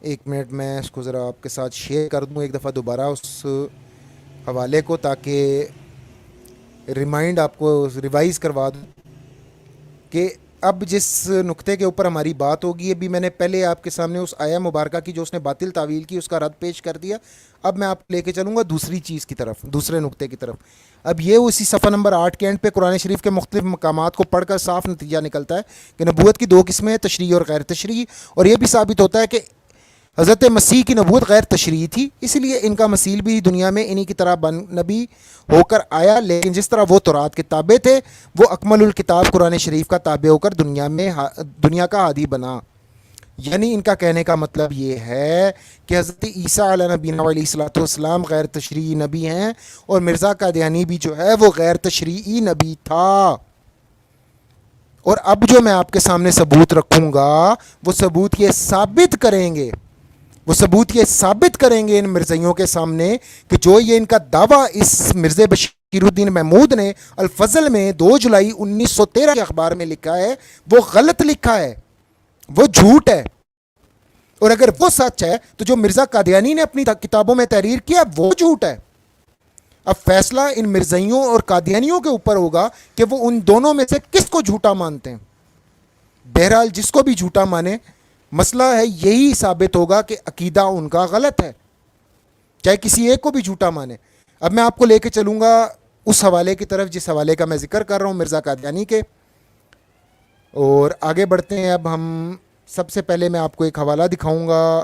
ایک منٹ میں اس کو ذرا آپ کے ساتھ شیئر کر دوں ایک دفعہ دوبارہ اس حوالے کو، تاکہ ریمائنڈ آپ کو ریوائز کروا دوں کہ اب جس نقطے کے اوپر ہماری بات ہوگی، ابھی میں نے پہلے آپ کے سامنے اس آیہ مبارکہ کی جو اس نے باطل تعویل کی اس کا رد پیش کر دیا۔ اب میں آپ لے کے چلوں گا دوسری چیز کی طرف، دوسرے نقطے کی طرف۔ اب یہ اسی صفحہ نمبر 8 کے اینڈ پہ قرآن شریف کے مختلف مقامات کو پڑھ کر صاف نتیجہ نکلتا ہے کہ نبوت کی دو قسمیں ہیں، تشریعی اور غیر تشریعی، اور یہ بھی ثابت ہوتا ہے کہ حضرت مسیح کی نبوت غیر تشریعی تھی، اس لیے ان کا مسیل بھی دنیا میں انہی کی طرح نبی ہو کر آیا، لیکن جس طرح وہ تورات کے تابع تھے وہ اکمل الکتاب قرآن شریف کا تابع ہو کر دنیا کا ہادی بنا۔ یعنی ان کا کہنے کا مطلب یہ ہے کہ حضرت عیسیٰ علیہ نبینا علیہ الصلوۃ والسلام غیر تشریعی نبی ہیں، اور مرزا قادیانی بھی جو ہے وہ غیر تشریعی نبی تھا۔ اور اب جو میں آپ کے سامنے ثبوت رکھوں گا وہ ثبوت یہ ثابت کریں گے ان مرزائیوں کے سامنے کہ جو یہ ان کا دعویٰ اس مرزا بشیر الدین محمود نے الفضل میں 2 جولائی 1913 کے اخبار میں لکھا ہے وہ غلط لکھا ہے، وہ جھوٹ ہے، اور اگر وہ سچ ہے تو جو مرزا قادیانی نے اپنی کتابوں میں تحریر کیا وہ جھوٹ ہے۔ اب فیصلہ ان مرزائیوں اور قادیانیوں کے اوپر ہوگا کہ وہ ان دونوں میں سے کس کو جھوٹا مانتے ہیں۔ بہرحال جس کو بھی جھوٹا مانے، مسئلہ ہے یہی ثابت ہوگا کہ عقیدہ ان کا غلط ہے، چاہے کسی ایک کو بھی جھوٹا مانے۔ اب میں آپ کو لے کے چلوں گا اس حوالے کی طرف جس حوالے کا میں ذکر کر رہا ہوں، مرزا قادیانی کے، اور آگے بڑھتے ہیں۔ اب ہم سب سے پہلے میں آپ کو ایک حوالہ دکھاؤں گا،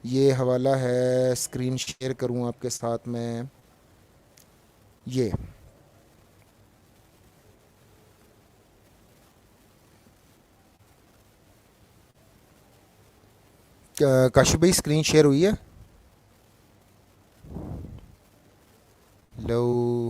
یہ حوالہ ہے، اسکرین شیئر کروں آپ کے ساتھ میں، یہ کاشف بھائی اسکرین شیئر ہوئی ہے؟ لو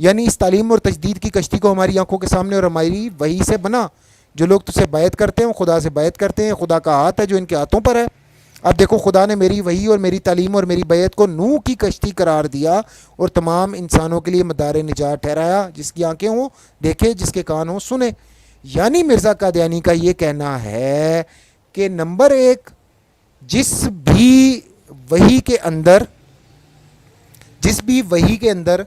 یعنی اس تعلیم اور تجدید کی کشتی کو ہماری آنکھوں کے سامنے اور ہماری وحی سے بنا. جو لوگ تجھ سے بیعت کرتے ہیں خدا سے بیعت کرتے ہیں, خدا کا ہاتھ ہے جو ان کے ہاتھوں پر ہے. اب دیکھو خدا نے میری وحی اور میری تعلیم اور میری بیعت کو نوح کی کشتی قرار دیا اور تمام انسانوں کے لیے مدار نجات ٹھہرایا. جس کی آنکھیں ہوں دیکھے, جس کے کان ہوں سنے. یعنی مرزا قادیانی کا یہ کہنا ہے کہ نمبر ایک, جس بھی وحی کے اندر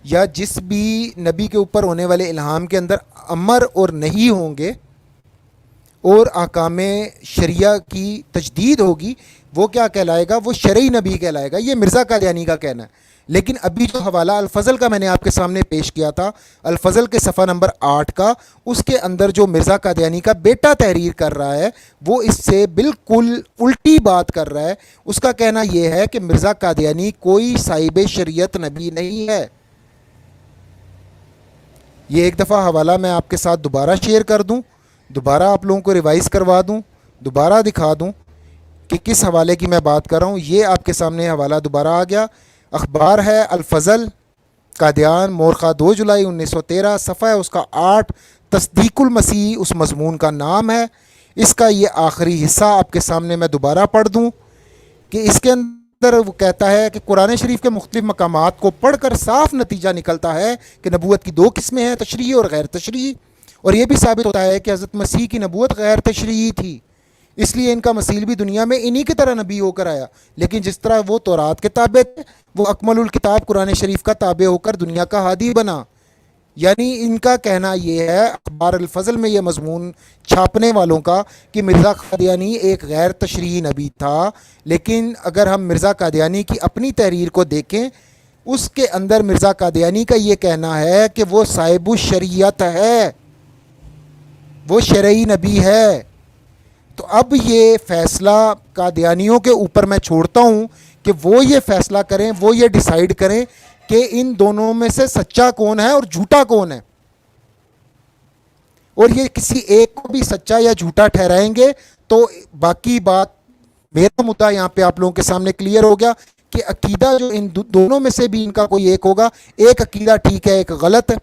یا جس بھی نبی کے اوپر ہونے والے الہام کے اندر امر اور نہیں ہوں گے اور احکام شریعہ کی تجدید ہوگی, وہ کیا کہلائے گا؟ وہ شرعی نبی کہلائے گا. یہ مرزا قادیانی کا کہنا ہے. لیکن ابھی جو حوالہ الفضل کا میں نے آپ کے سامنے پیش کیا تھا, الفضل کے صفحہ نمبر 8 کا, اس کے اندر جو مرزا قادیانی کا بیٹا تحریر کر رہا ہے وہ اس سے بالکل الٹی بات کر رہا ہے. اس کا کہنا یہ ہے کہ مرزا قادیانی کوئی صاحب شریعت نبی نہیں ہے. یہ ایک دفعہ حوالہ میں آپ کے ساتھ دوبارہ شیئر کر دوں, دوبارہ آپ لوگوں کو ریوائز کروا دوں, دوبارہ دکھا دوں کہ کس حوالے کی میں بات کر رہا ہوں. یہ آپ کے سامنے حوالہ دوبارہ آ گیا. اخبار ہے الفضل, قادیان, مورخہ 2 جولائی 1913, صفحہ ہے اس کا 8, تصدیق المسیح اس مضمون کا نام ہے. اس کا یہ آخری حصہ آپ کے سامنے میں دوبارہ پڑھ دوں کہ اس کے اندر وہ کہتا ہے کہ قرآن شریف کے مختلف مقامات کو پڑھ کر صاف نتیجہ نکلتا ہے کہ نبوت کی 2 قسمیں ہیں, تشریعی اور غیر تشریعی. اور یہ بھی ثابت ہوتا ہے کہ حضرت مسیح کی نبوت غیر تشریعی تھی, اس لیے ان کا مسیل بھی دنیا میں انہی کی طرح نبی ہو کر آیا. لیکن جس طرح وہ تورات کے تابع تھے, وہ اکمل الکتاب قرآن شریف کا تابع ہو کر دنیا کا ہادی بنا. یعنی ان کا کہنا یہ ہے اخبار الفضل میں یہ مضمون چھاپنے والوں کا کہ مرزا قادیانی ایک غیر تشریعی نبی تھا. لیکن اگر ہم مرزا قادیانی کی اپنی تحریر کو دیکھیں, اس کے اندر مرزا قادیانی کا یہ کہنا ہے کہ وہ صاحب الشریعت ہے, وہ شرعی نبی ہے. تو اب یہ فیصلہ قادیانیوں کے اوپر میں چھوڑتا ہوں کہ وہ یہ فیصلہ کریں, وہ یہ ڈیسائیڈ کریں کہ ان دونوں میں سے سچا کون ہے اور جھوٹا کون ہے. اور یہ کسی ایک کو بھی سچا یا جھوٹا ٹھہرائیں گے تو باقی بات, میرا مدعا یہاں پہ آپ لوگوں کے سامنے کلیئر ہو گیا کہ عقیدہ جو ان دونوں میں سے بھی ان کا کوئی ایک ہوگا, ایک عقیدہ ٹھیک ہے ایک غلط ہے.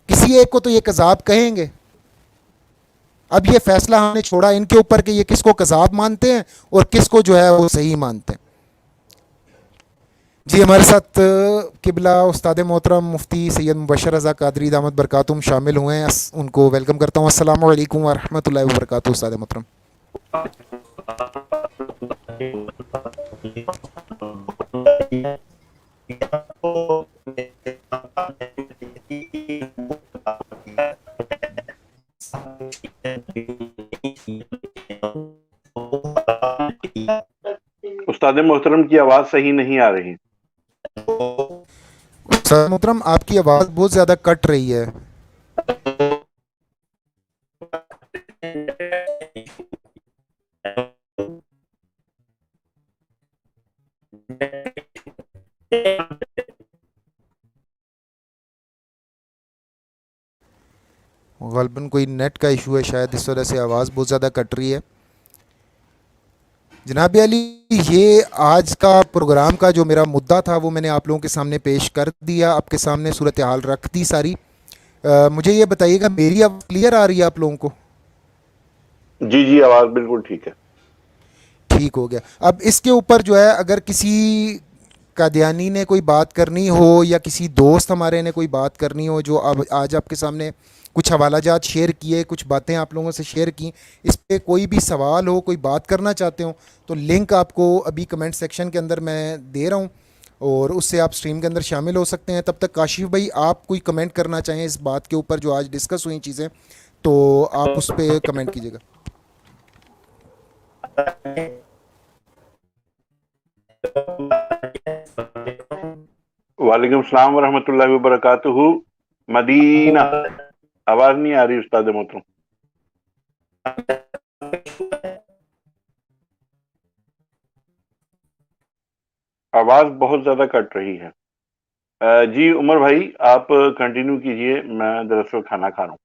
کسی ایک کو تو یہ کذاب کہیں گے. اب یہ فیصلہ ہم نے چھوڑا ان کے اوپر کہ یہ کس کو کذاب مانتے ہیں اور کس کو جو ہے وہ صحیح مانتے ہیں. جی ہمارے ساتھ قبلہ استاد محترم مفتی سید مبشر رضا قادری دامت برکاتہم شامل ہوئے ہیں, ان کو ویلکم کرتا ہوں. السلام علیکم ورحمۃ اللہ وبرکاتہ. استاد محترم استاد محترم کی آواز صحیح نہیں آ رہی. استاد محترم آپ کی آواز بہت زیادہ کٹ رہی ہے. غالباً کوئی نیٹ کا ایشو ہے شاید, اس وجہ سے آواز بہت زیادہ کٹ رہی ہے. جناب علی, یہ آج کا پروگرام کا جو میرا مدعا تھا وہ میں نے آپ لوگوں کے سامنے پیش کر دیا, آپ کے سامنے صورتحال رکھ دی ساری. مجھے یہ بتائیے گا میری آواز کلیئر آ رہی ہے آپ لوگوں کو؟ جی جی آواز بالکل ٹھیک ہے. ٹھیک ہو گیا. اب اس کے اوپر جو ہے اگر کسی قادیانی نے کوئی بات کرنی ہو یا کسی دوست ہمارے نے کوئی بات کرنی ہو, جو اب آج آپ کے سامنے کچھ حوالہ جات شیئر کیے, کچھ باتیں آپ لوگوں سے شیئر کی, اس پہ کوئی بھی سوال ہو, کوئی بات کرنا چاہتے ہوں تو لنک آپ کو ابھی کمنٹ سیکشن کے اندر میں دے رہا ہوں اور اس سے آپ سٹریم کے اندر شامل ہو سکتے ہیں. تب تک کاشف بھائی آپ کوئی کمنٹ کرنا چاہیں اس بات کے اوپر جو آج ڈسکس ہوئی چیزیں, تو آپ اس پہ کمنٹ کیجیے گا. وعلیکم السلام ورحمۃ اللہ وبرکاتہ. مدینہ آواز نہیں آ رہی استاد محترم. آواز بہت زیادہ کٹ رہی ہے. جی عمر بھائی آپ کنٹینیو کیجئے, میں دراصل کھانا کھا رہا ہوں.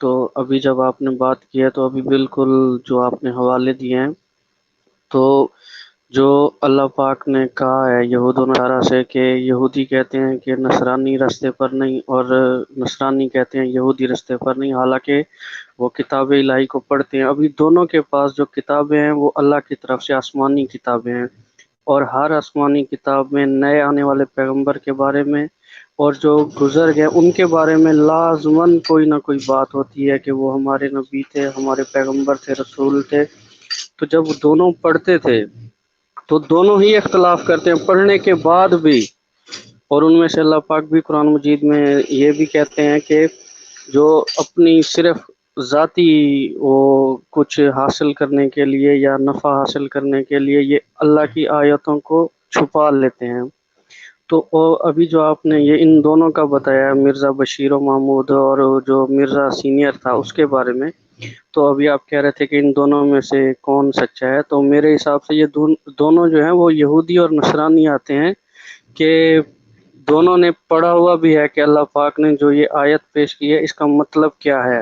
تو ابھی جب آپ نے بات کی ہے تو ابھی بالکل جو آپ نے حوالے دیے ہیں، تو جو اللہ پاک نے کہا ہے یہود و نصارہ سے کہ یہودی کہتے ہیں کہ نصرانی رستے پر نہیں، اور نصرانی کہتے ہیں یہودی رستے پر نہیں، حالانکہ وہ کتاب الہی کو پڑھتے ہیں. ابھی دونوں کے پاس جو کتابیں ہیں وہ اللہ کی طرف سے آسمانی کتابیں ہیں، اور ہر آسمانی کتاب میں نئے آنے والے پیغمبر کے بارے میں اور جو گزر گئے ان کے بارے میں لازماً کوئی نہ کوئی بات ہوتی ہے کہ وہ ہمارے نبی تھے، ہمارے پیغمبر تھے، رسول تھے. تو جب وہ دونوں پڑھتے تھے تو دونوں ہی اختلاف کرتے ہیں پڑھنے کے بعد بھی. اور ان میں سے اللہ پاک بھی قرآن مجید میں یہ بھی کہتے ہیں کہ جو اپنی صرف ذاتی وہ کچھ حاصل کرنے کے لیے یا نفع حاصل کرنے کے لیے یہ اللہ کی آیتوں کو چھپا لیتے ہیں. تو ابھی جو آپ نے یہ ان دونوں کا بتایا، مرزا بشیر و محمود اور جو مرزا سینئر تھا اس کے بارے میں، تو ابھی آپ کہہ رہے تھے کہ ان دونوں میں سے کون سچا ہے. تو میرے حساب سے یہ دونوں جو ہیں وہ یہودی اور نصرانی آتے ہیں کہ دونوں نے پڑھا ہوا بھی ہے کہ اللہ پاک نے جو یہ آیت پیش کی ہے اس کا مطلب کیا ہے،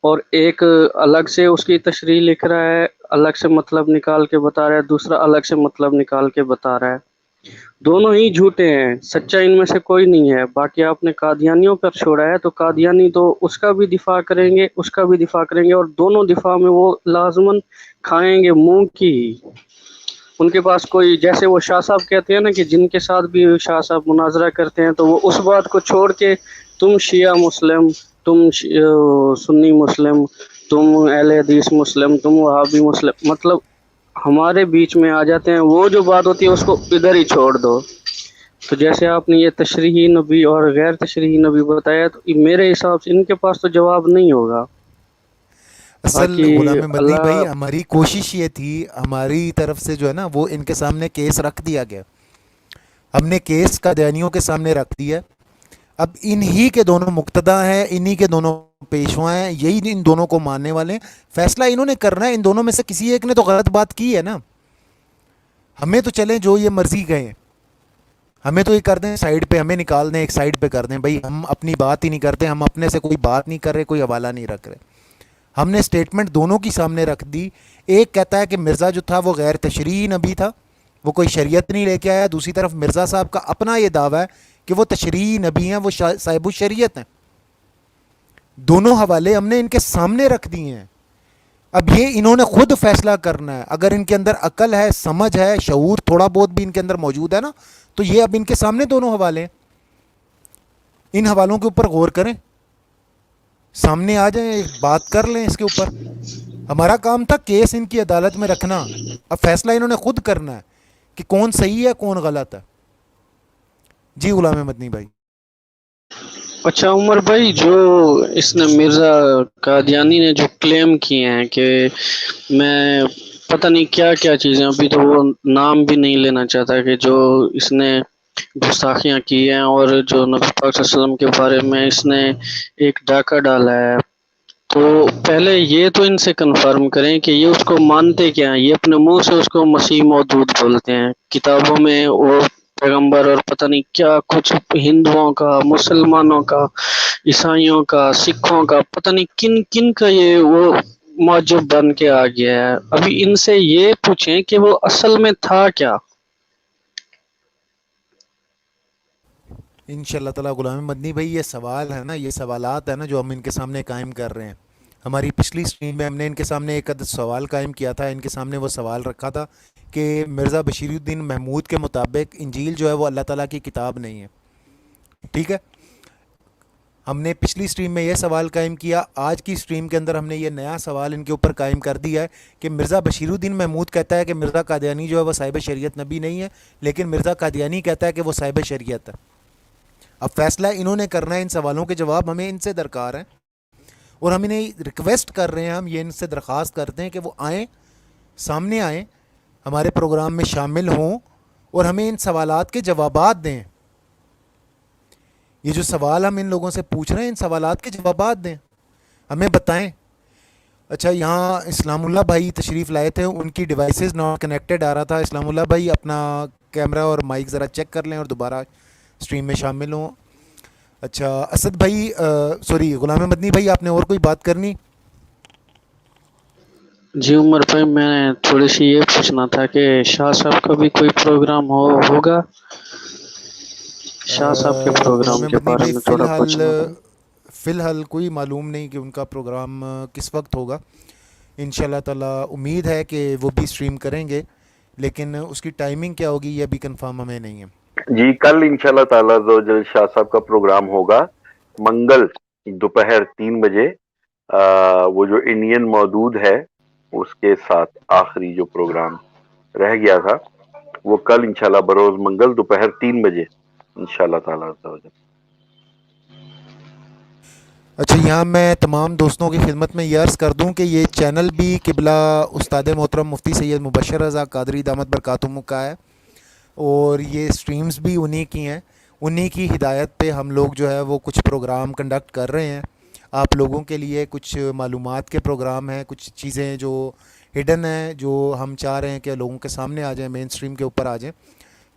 اور ایک الگ سے اس کی تشریح لکھ رہا ہے، الگ سے مطلب نکال کے بتا رہا ہے، دوسرا الگ سے مطلب نکال کے بتا رہا ہے. دونوں ہی جھوٹے ہیں، سچا ان میں سے کوئی نہیں ہے. باقی آپ نے قادیانیوں پر چھوڑا ہے، تو قادیانی تو اس کا بھی دفاع کریں گے، اس کا بھی دفاع کریں گے، اور دونوں دفاع میں وہ لازماً کھائیں گے منہ کی. ان کے پاس کوئی، جیسے وہ شاہ صاحب کہتے ہیں نا کہ جن کے ساتھ بھی شاہ صاحب مناظرہ کرتے ہیں تو وہ اس بات کو چھوڑ کے تم شیعہ مسلم، تم سنی مسلم، تم اہل حدیث مسلم، تم وہابی مسلم، مطلب ہمارے بیچ میں آ جاتے ہیں. وہ جو بات ہوتی ہے اس کو ادھر ہی چھوڑ دو. تو جیسے آپ نے یہ تشریحی نبی اور غیر تشریحی نبی بتایا، تو میرے حساب سے ان کے پاس تو جواب نہیں ہوگا. اصل باقی غلام مدنی اللہ، بھائی ہماری کوشش یہ تھی، ہماری طرف سے جو ہے نا وہ ان کے سامنے کیس رکھ دیا گیا. ہم نے کیس قادیانیوں کے سامنے رکھ دیا. اب انہی کے دونوں مقتدا ہیں، انہی کے دونوں پیشوا ہیں، یہی ان دونوں کو ماننے والے ہیں. فیصلہ انہوں نے کرنا ہے. ان دونوں میں سے کسی ایک نے تو غلط بات کی ہے نا. ہمیں تو چلیں جو یہ مرضی کہیں، ہمیں تو یہ کر دیں سائیڈ پہ، ہمیں نکال دیں ایک سائیڈ پہ کر دیں. بھائی ہم اپنی بات ہی نہیں کرتے، ہم اپنے سے کوئی بات نہیں کر رہے، کوئی حوالہ نہیں رکھ رہے. ہم نے سٹیٹمنٹ دونوں کی سامنے رکھ دی. ایک کہتا ہے کہ مرزا جو تھا وہ غیر تشریعی نبی تھا، وہ کوئی شریعت نہیں لے کے آیا. دوسری طرف مرزا صاحب کا اپنا یہ دعویٰ ہے کہ وہ تشریعی نبی ہیں، وہ صاحب الشریعت ہیں. دونوں حوالے ہم نے ان کے سامنے رکھ دیے ہیں. اب یہ انہوں نے خود فیصلہ کرنا ہے. اگر ان کے اندر عقل ہے، سمجھ ہے، شعور تھوڑا بہت بھی ان کے اندر موجود ہے نا، تو یہ اب ان کے سامنے دونوں حوالے ہیں. ان حوالوں کے اوپر غور کریں، سامنے آ جائیں، ایک بات کر لیں اس کے اوپر. ہمارا کام تھا کیس ان کی عدالت میں رکھنا. اب فیصلہ انہوں نے خود کرنا ہے کہ کون صحیح ہے کون غلط ہے. جی غلام مدنی بھائی. اچھا عمر بھائی، جو اس نے مرزا قادیانی نے جو کلیم کیے ہیں کہ میں پتہ نہیں کیا کیا چیزیں، ابھی تو وہ نام بھی نہیں لینا چاہتا، کہ جو اس نے گستاخیاں کی ہیں اور جو نبی پاک صلی اللہ علیہ وسلم کے بارے میں اس نے ایک ڈاکہ ڈالا ہے. تو پہلے یہ تو ان سے کنفرم کریں کہ یہ اس کو مانتے کیا ہیں. یہ اپنے منہ سے اس کو مسیح موعود بولتے ہیں، کتابوں میں وہ پیغمبر اور پتہ نہیں کیا کچھ ہندوؤں کا، مسلمانوں کا، عیسائیوں کا، سکھوں کا، پتہ نہیں کن کن کا یہ وہ معجب بن کے آ گیا ہے. ابھی ان سے یہ پوچھیں کہ وہ اصل میں تھا کیا. انشاءاللہ تعالیٰ غلام مدنی بھائی یہ سوال ہے نا، یہ سوالات ہیں نا جو ہم ان کے سامنے قائم کر رہے ہیں. ہماری پچھلی سٹریم میں ہم نے ان کے سامنے ایک عدد سوال قائم کیا تھا. ان کے سامنے وہ سوال رکھا تھا کہ مرزا بشیر الدین محمود کے مطابق انجیل جو ہے وہ اللہ تعالیٰ کی کتاب نہیں ہے. ٹھیک ہے، ہم نے پچھلی سٹریم میں یہ سوال قائم کیا. آج کی سٹریم کے اندر ہم نے یہ نیا سوال ان کے اوپر قائم کر دیا ہے کہ مرزا بشیر الدین محمود کہتا ہے کہ مرزا قادیانی جو ہے وہ صاحب شریعت نبی نہیں ہے، لیکن مرزا قادیانی کہتا ہے کہ وہ صاحب شریعت ہے. اب فیصلہ انہوں نے کرنا ہے. ان سوالوں کے جواب ہمیں ان سے درکار ہیں، اور ہم انہیں ریکویسٹ کر رہے ہیں، ہم یہ ان سے درخواست کرتے ہیں کہ وہ آئیں، سامنے آئیں، ہمارے پروگرام میں شامل ہوں اور ہمیں ان سوالات کے جوابات دیں. یہ جو سوال ہم ان لوگوں سے پوچھ رہے ہیں، ان سوالات کے جوابات دیں، ہمیں بتائیں. اچھا، یہاں اسلام اللہ بھائی تشریف لائے تھے، ان کی ڈیوائسز ناٹ کنیکٹڈ آ رہا تھا. اسلام اللہ بھائی اپنا کیمرہ اور مائک ذرا چیک کر لیں اور دوبارہ سٹریم میں شامل ہوں. اچھا اسد بھائی سوری غلام مدنی بھائی آپ نے اور کوئی بات کرنی؟ جی عمر بھائی، میں تھوڑی سی یہ پوچھنا تھا کہ شاہ صاحب کا بھی کوئی پروگرام ہوگا؟ شاہ صاحب کے غلام پروگرام کے مدنی بارے بھائی میں تھوڑا پوچھنا تھا۔ فی الحال کوئی معلوم نہیں کہ ان کا پروگرام کس وقت ہوگا. ان شاء اللہ تعالیٰ امید ہے کہ وہ بھی اسٹریم کریں گے، لیکن اس کی ٹائمنگ کیا ہوگی یہ بھی کنفرم ہمیں نہیں ہے. جی کل انشاءاللہ تعالیٰ شاہ صاحب کا پروگرام ہوگا منگل دوپہر 3 بجے. وہ جو انڈین مودود ہے اس کے ساتھ آخری جو پروگرام رہ گیا تھا وہ کل انشاءاللہ بروز منگل دوپہر 3 بجے انشاءاللہ تعالیٰ. اچھا یہاں میں تمام دوستوں کی خدمت میں یہ عرض کر دوں کہ یہ چینل بھی قبلہ استاد محترم مفتی سید مبشر رضا قادری دامت برکاتہم کا ہے، اور یہ سٹریمز بھی انہی کی ہیں. انہی کی ہدایت پہ ہم لوگ جو ہے وہ کچھ پروگرام کنڈکٹ کر رہے ہیں. آپ لوگوں کے لیے کچھ معلومات کے پروگرام ہیں، کچھ چیزیں جو ہڈن ہیں جو ہم چاہ رہے ہیں کہ لوگوں کے سامنے آ جائیں، مین سٹریم کے اوپر آ جائیں.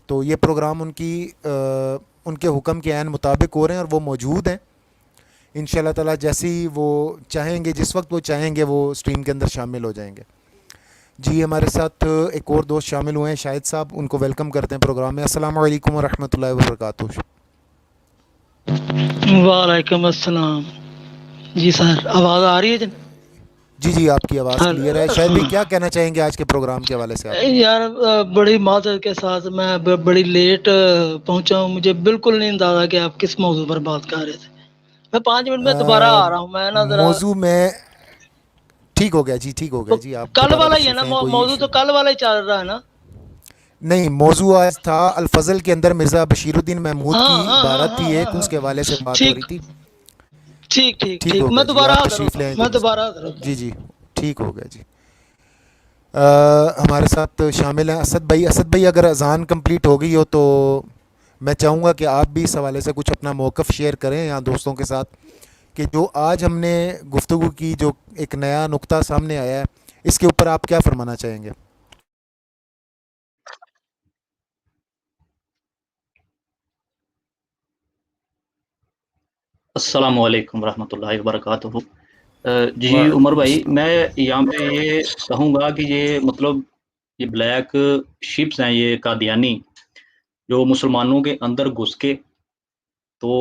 تو یہ پروگرام ان کے حکم کے عین مطابق ہو رہے ہیں اور وہ موجود ہیں. ان شاء اللہ تعالیٰ جیسے ہی وہ چاہیں گے، جس وقت وہ چاہیں گے، وہ اسٹریم کے اندر شامل ہو جائیں گے. جی ہمارے ساتھ ایک اور دوست شامل ہوئے ہیں شاہد صاحب، ان کو ویلکم کرتے ہیں پروگرام میں. السلام علیکم ورحمۃ اللہ وبرکاتہ. وعلیکم السلام. جی سر آواز آ رہی ہے جن؟ جی جی آپ کی آواز کلیئر ہے. شاہد بھائی کیا کہنا چاہیں گے آج کے پروگرام کے حوالے سے آپ؟ یار بڑی معذرت کے ساتھ میں بڑی لیٹ پہنچا ہوں، مجھے بالکل نہیں اندازہ کہ آپ کس موضوع پر بات کر رہے تھے. میں 5 منٹ میں دوبارہ آ رہا ہوں، میں نا ذرا موضوع میں ٹھیک ہو گیا جی، ٹھیک ہو گیا جی، آپ کل دوبارہ والا ہی ہے تشریف نا، لیں، کوئی موضوع ایشو تو کل والا ہی چل رہا ہے نا. نہیں. موضوع آج تھا الفضل کے اندر مرزا بشیر الدین محمود ہاں کی ہاں ہاں عبارت ہاں تھی ایک، ہاں اس کے حوالے سے بات ہو رہی ٹھیک تھی. ٹھیک ٹھیک ٹھیک ٹھیک ہو میں گیا جی، دوبارہ آپ حاضر تشریف ہوتا لیں ہوں، میں درست. دوبارہ حاضر ہوتا ہوں. جی جی ٹھیک ہو گیا جی. ہمارے ساتھ شامل ہیں اسد بھائی. اسد بھائی اگر اذان کمپلیٹ ہو گئی ہو تو میں چاہوں گا کہ آپ بھی اس حوالے سے کچھ اپنا موقف شیئر کریں یہاں دوستوں کے ساتھ، کہ جو آج ہم نے گفتگو کی، جو ایک نیا نقطہ سامنے آیا ہے، اس کے اوپر آپ کیا فرمانا چاہیں گے؟ السلام علیکم ورحمۃ اللہ وبرکاتہ. جی عمر بھائی، میں یہاں پہ یہ کہوں گا کہ یہ مطلب یہ بلیک شپس ہیں، یہ قادیانی جو مسلمانوں کے اندر گھس کے، تو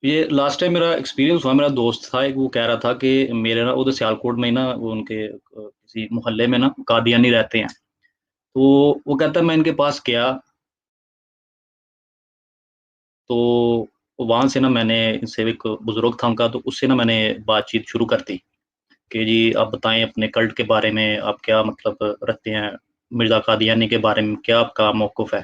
یہ لاسٹ ٹائم میرا ایکسپیرینس ہوا. میرا دوست تھا ایک، وہ کہہ رہا تھا کہ میرے نا ادھر سیالکوٹ میں نا وہ ان کے کسی محلے میں نا قادیانی رہتے ہیں. تو وہ کہتا ہے میں ان کے پاس گیا تو وہاں سے نا میں نے ان سے ایک بزرگ تھا ان کا، تو اس سے نا میں نے بات چیت شروع کر دی کہ جی آپ بتائیں اپنے کلٹ کے بارے میں، آپ کیا مطلب رکھتے ہیں، مرزا قادیانی کے بارے میں کیا آپ کا موقف ہے.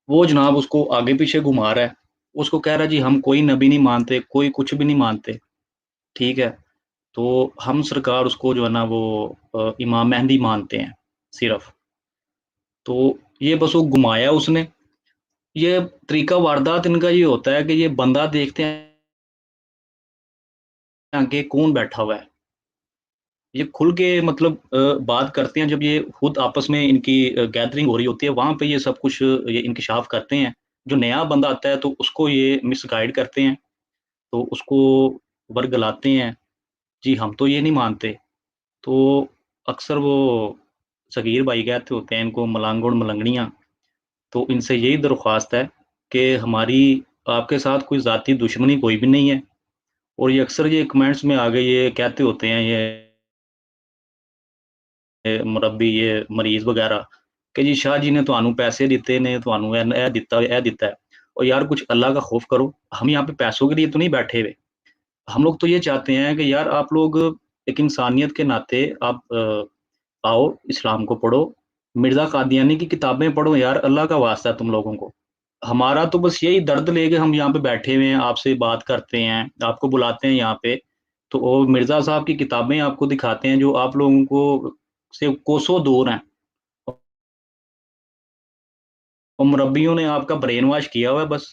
وہ جناب اس کو آگے پیچھے گھما رہا ہے، اس کو کہہ رہا ہے جی ہم کوئی نبی نہیں مانتے، کوئی کچھ بھی نہیں مانتے، ٹھیک ہے، تو ہم سرکار اس کو جو ہے نا وہ امام مہدی مانتے ہیں صرف. تو یہ بس وہ گھمایا اس نے. یہ طریقہ واردات ان کا یہ ہوتا ہے کہ یہ بندہ دیکھتے ہیں کہ کون بیٹھا ہوا ہے، یہ کھل کے مطلب بات کرتے ہیں. جب یہ خود آپس میں ان کی گیدرنگ ہو رہی ہوتی ہے وہاں پہ یہ سب کچھ یہ انکشاف کرتے ہیں. جو نیا بندہ آتا ہے تو اس کو یہ مس گائیڈ کرتے ہیں، تو اس کو ورگلاتے ہیں جی ہم تو یہ نہیں مانتے. تو اکثر وہ صغیر بھائی کہتے ہوتے ہیں ان کو ملانگڑ ملنگڑیاں. تو ان سے یہی درخواست ہے کہ ہماری آپ کے ساتھ کوئی ذاتی دشمنی کوئی بھی نہیں ہے. اور یہ اکثر یہ کمنٹس میں آگے یہ کہتے ہوتے ہیں یہ مربی یہ مریض وغیرہ کہ جی شاہ جی نے تانوں پیسے دیتے نے تانوں اے دیتا ہے. اور یار کچھ اللہ کا خوف کرو، ہم یہاں پہ پیسوں کے لیے تو نہیں بیٹھے ہوئے. ہم لوگ تو یہ چاہتے ہیں کہ یار آپ لوگ ایک انسانیت کے ناطے آپ آؤ، اسلام کو پڑھو، مرزا قادیانی کی کتابیں پڑھو یار، اللہ کا واسطہ ہے تم لوگوں کو. ہمارا تو بس یہی درد لے کے ہم یہاں پہ بیٹھے ہوئے ہیں، آپ سے بات کرتے ہیں، آپ کو بلاتے ہیں یہاں پہ، تو وہ مرزا صاحب کی کتابیں آپ کو دکھاتے ہیں جو آپ لوگوں کو سے کوسوں دور ہیں. اور مربیوں نے آپ کا برین واش کیا ہوا ہے. بس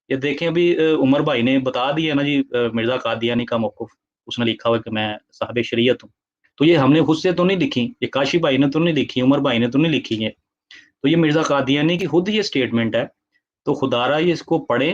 یہ دیکھیں ابھی عمر بھائی نے بتا دیا نا جی مرزا قادیانی کا موقف، اس نے لکھا ہوا کہ میں صاحب شریعت ہوں. تو یہ ہم نے خود سے تو نہیں لکھی، یہ کاشی بھائی نے تو نہیں لکھی، عمر بھائی نے تو نہیں لکھی ہے. تو یہ مرزا قادیانی کی خود یہ سٹیٹمنٹ ہے. تو خدا را یہ اس کو پڑھیں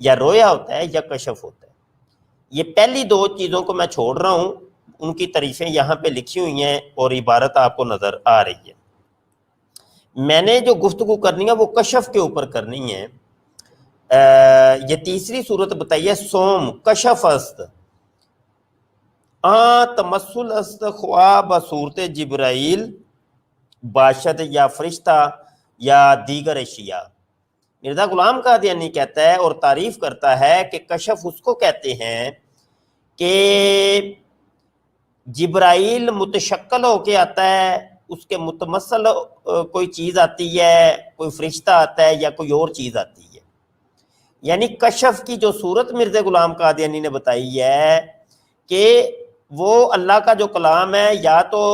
یا رویا ہوتا ہے یا کشف ہوتا ہے. یہ پہلی دو چیزوں کو میں چھوڑ رہا ہوں، ان کی تعریفیں یہاں پہ لکھی ہوئی ہیں اور عبارت آپ کو نظر آ رہی ہے. میں نے جو گفتگو کرنی ہے وہ کشف کے اوپر کرنی ہے. یہ تیسری صورت بتائی ہے سوم کشف است تمثل است خواب صورت جبرائیل باشد یا فرشتہ یا دیگر اشیاء. مرزا غلام قادیانی کہتا ہے اور تعریف کرتا ہے کہ کشف اس کو کہتے ہیں کہ جبرائیل متشکل ہو کے آتا ہے، اس کے متمثل کوئی چیز آتی ہے، کوئی فرشتہ آتا ہے یا کوئی اور چیز آتی ہے. یعنی کشف کی جو صورت مرزا غلام قادیانی نے بتائی ہے کہ وہ اللہ کا جو کلام ہے یا تو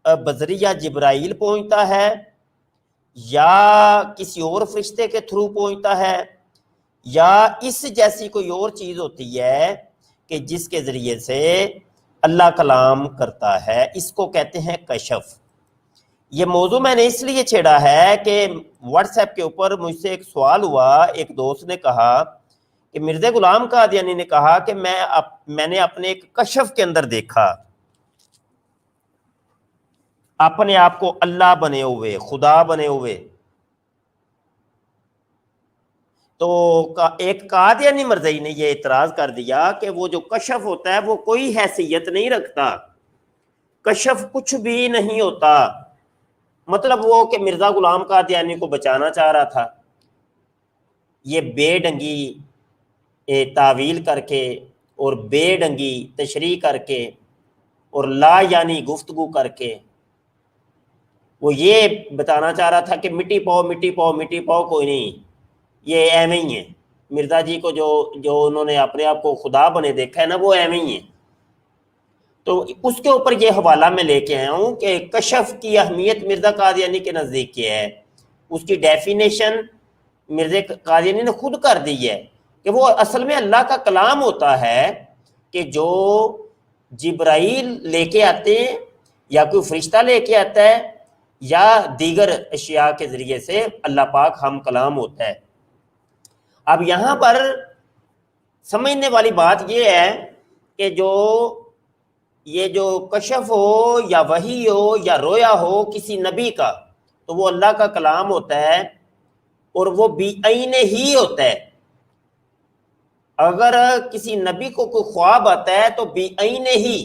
بذریعہ جبرائیل پہنچتا ہے یا کسی اور فرشتے کے تھرو پہنچتا ہے یا اس جیسی کوئی اور چیز ہوتی ہے کہ جس کے ذریعے سے اللہ کلام کرتا ہے، اس کو کہتے ہیں کشف. یہ موضوع میں نے اس لیے چھیڑا ہے کہ واٹس ایپ کے اوپر مجھ سے ایک سوال ہوا، ایک دوست نے کہا کہ مرزا غلام قادیانی نے کہا کہ میں نے اپنے ایک کشف کے اندر دیکھا اپنے آپ کو اللہ بنے ہوئے، خدا بنے ہوئے. تو ایک قادیانی مرزائی نے یہ اعتراض کر دیا کہ وہ جو کشف ہوتا ہے وہ کوئی حیثیت نہیں رکھتا، کشف کچھ بھی نہیں ہوتا. مطلب وہ کہ مرزا غلام قادیانی کو بچانا چاہ رہا تھا. یہ بے ڈنگی تعویل کر کے اور بے ڈنگی تشریح کر کے اور لا یعنی گفتگو کر کے وہ یہ بتانا چاہ رہا تھا کہ مٹی پاؤ مٹی پاؤ مٹی پاؤ، کوئی نہیں، یہ ایویں ہی ہے. مرزا جی کو جو انہوں نے اپنے آپ کو خدا بنے دیکھا ہے نا، وہ ایویں ہی ہے. تو اس کے اوپر یہ حوالہ میں لے کے آیا ہوں کہ کشف کی اہمیت مرزا قادیانی کے نزدیک کیا ہے. اس کی ڈیفینیشن مرزا قادیانی نے خود کر دی ہے کہ وہ اصل میں اللہ کا کلام ہوتا ہے کہ جو جبرائیل لے کے آتے ہیں یا کوئی فرشتہ لے کے آتا ہے یا دیگر اشیاء کے ذریعے سے اللہ پاک ہم کلام ہوتا ہے. اب یہاں پر سمجھنے والی بات یہ ہے کہ یہ جو کشف ہو یا وحی ہو یا رویا ہو کسی نبی کا تو وہ اللہ کا کلام ہوتا ہے اور وہ بعین ہی ہوتا ہے. اگر کسی نبی کو کوئی خواب آتا ہے تو بعین ہی،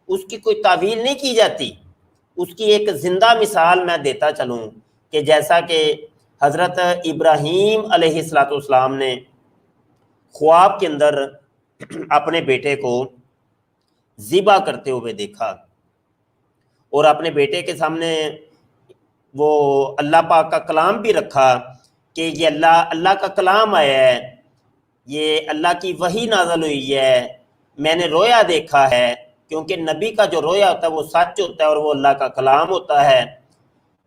اس کی کوئی تعویل نہیں کی جاتی. اس کی ایک زندہ مثال میں دیتا چلوں کہ جیسا کہ حضرت ابراہیم علیہ السلام نے خواب کے اندر اپنے بیٹے کو ذبح کرتے ہوئے دیکھا اور اپنے بیٹے کے سامنے وہ اللہ پاک کا کلام بھی رکھا کہ یہ اللہ کا کلام آیا ہے، یہ اللہ کی وحی نازل ہوئی ہے، میں نے رویا دیکھا ہے. کیونکہ نبی کا جو رویا ہوتا ہے وہ سچ ہوتا ہے اور وہ اللہ کا کلام ہوتا ہے.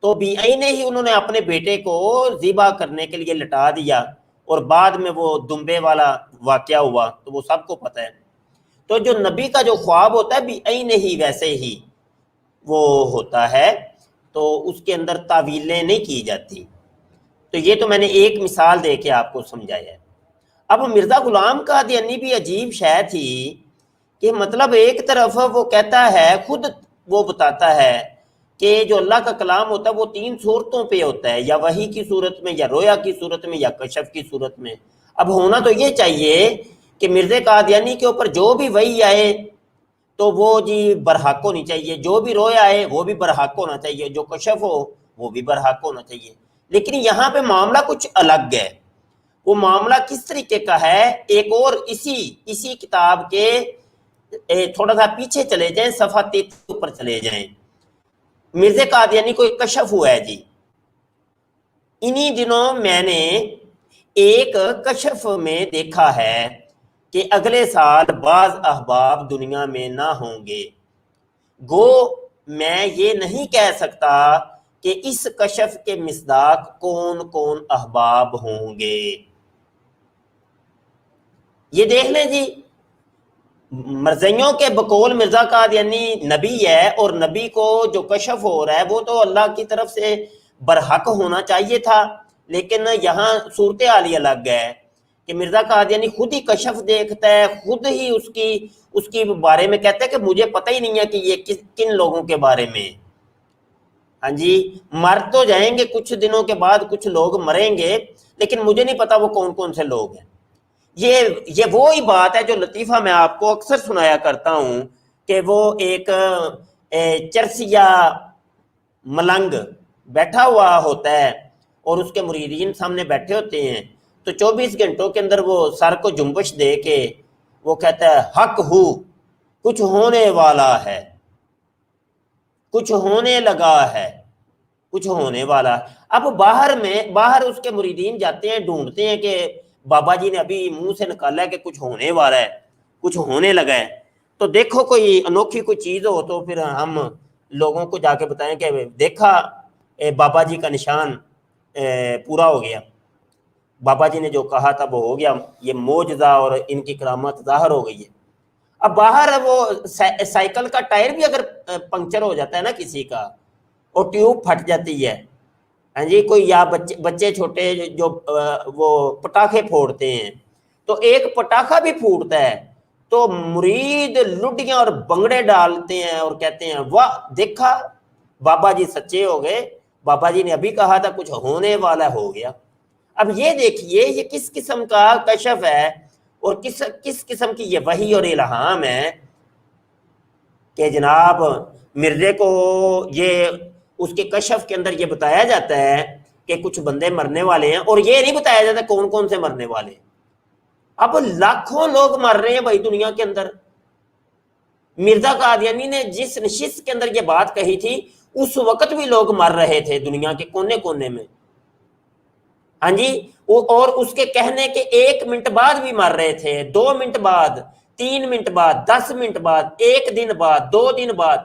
تو بعین ہی انہوں نے اپنے بیٹے کو ذبح کرنے کے لیے لٹا دیا اور بعد میں وہ دمبے والا واقعہ ہوا تو وہ سب کو پتہ ہے. تو جو نبی کا جو خواب ہوتا ہے بعین ہی ویسے ہی وہ ہوتا ہے، تو اس کے اندر تعویلیں نہیں کی جاتی. تو یہ تو میں نے ایک مثال دے کے آپ کو سمجھایا ہے. اب مرزا غلام قادیانی بھی عجیب شے تھی کہ مطلب ایک طرف وہ کہتا ہے، خود وہ بتاتا ہے کہ جو اللہ کا کلام ہوتا ہے وہ 3 صورتوں پہ ہوتا ہے، یا وحی کی صورت میں یا رویا کی صورت میں یا کشف کی صورت میں. اب ہونا تو یہ چاہیے کہ مرزا قادیانی کے اوپر جو بھی وحی آئے تو وہ جی برحق ہونی چاہیے، جو بھی رویا آئے وہ بھی برحق ہونا چاہیے، جو کشف ہو وہ بھی برحق ہونا چاہیے. لیکن یہاں پہ معاملہ کچھ الگ ہے. وہ معاملہ کس طریقے کا ہے؟ ایک اور اسی کتاب کے تھوڑا سا پیچھے چلے جائیں، صفحہ 33 پر چلے جائیں. مرزا قادیانی کو ایک کشف ہوا ہے جی. انہی دنوں میں نے ایک کشف میں دیکھا ہے کہ اگلے سال بعض احباب دنیا میں نہ ہوں گے. گو میں یہ نہیں کہہ سکتا کہ اس کشف کے مصداق کون کون احباب ہوں گے. یہ دیکھ لیں جی، مرزائیوں کے بقول مرزا قادیانی نبی ہے اور نبی کو جو کشف ہو رہا ہے وہ تو اللہ کی طرف سے برحق ہونا چاہیے تھا. لیکن یہاں صورتحال الگ ہے کہ مرزا قادیانی خود ہی کشف دیکھتا ہے, خود ہی اس کی بارے میں کہتا ہے کہ مجھے پتہ ہی نہیں ہے کہ یہ کن لوگوں کے بارے میں. ہاں جی, مر تو جائیں گے کچھ دنوں کے بعد, کچھ لوگ مریں گے, لیکن مجھے نہیں پتا وہ کون کون سے لوگ ہیں. یہ وہی بات ہے جو لطیفہ میں آپ کو اکثر سنایا کرتا ہوں کہ وہ ایک چرسیا ملنگ بیٹھا ہوا ہوتا ہے اور اس کے مریدین سامنے بیٹھے ہوتے ہیں, تو 24 گھنٹوں کے اندر وہ سر کو جنبش دے کے وہ کہتا ہے حق ہو, کچھ ہونے والا ہے, کچھ ہونے لگا ہے, کچھ ہونے والا. اب باہر اس کے مریدین جاتے ہیں, ڈھونڈتے ہیں کہ بابا جی نے ابھی منہ سے نکالا ہے کہ کچھ ہونے والا ہے, کچھ ہونے لگا ہے, تو دیکھو کوئی انوکھی کوئی چیز ہو تو پھر ہم لوگوں کو جا کے بتائیں کہ دیکھا بابا جی کا نشان پورا ہو گیا, بابا جی نے جو کہا تھا وہ ہو گیا, یہ معجزہ اور ان کی کرامت ظاہر ہو گئی ہے. اب باہر وہ سائیکل کا ٹائر بھی اگر پنکچر ہو جاتا ہے نا کسی کا, اور ٹیوب پھٹ جاتی ہے, ہاں جی, کوئی یا بچے چھوٹے جو وہ پٹاخے پھوڑتے ہیں, تو ایک پٹاخہ بھی پھوٹتا ہے تو مرید لڈیاں اور بنگڑے ڈالتے ہیں اور کہتے ہیں واہ دیکھا بابا جی سچے ہو گئے, بابا جی نے ابھی کہا تھا کچھ ہونے والا ہو گیا. اب یہ دیکھیے یہ کس قسم کا کشف ہے اور کس قسم کی یہ وحی اور الہام ہے کہ جناب مرزے کو یہ اس کے کشف کے اندر یہ بتایا جاتا ہے کہ کچھ بندے مرنے والے ہیں, اور یہ نہیں بتایا جاتا کون کون سے مرنے والے ہیں. اب لاکھوں لوگ مر رہے ہیں بھائی دنیا کے اندر. مرزا قادیانی نے جس نشست کے اندر یہ بات کہی تھی اس وقت بھی لوگ مر رہے تھے دنیا کے کونے کونے میں, ہاں جی, اور اس کے کہنے کے 1 منٹ بعد بھی مر رہے تھے, 2 منٹ بعد, 3 منٹ بعد, 10 منٹ بعد, 1 دن بعد, 2 دن بعد,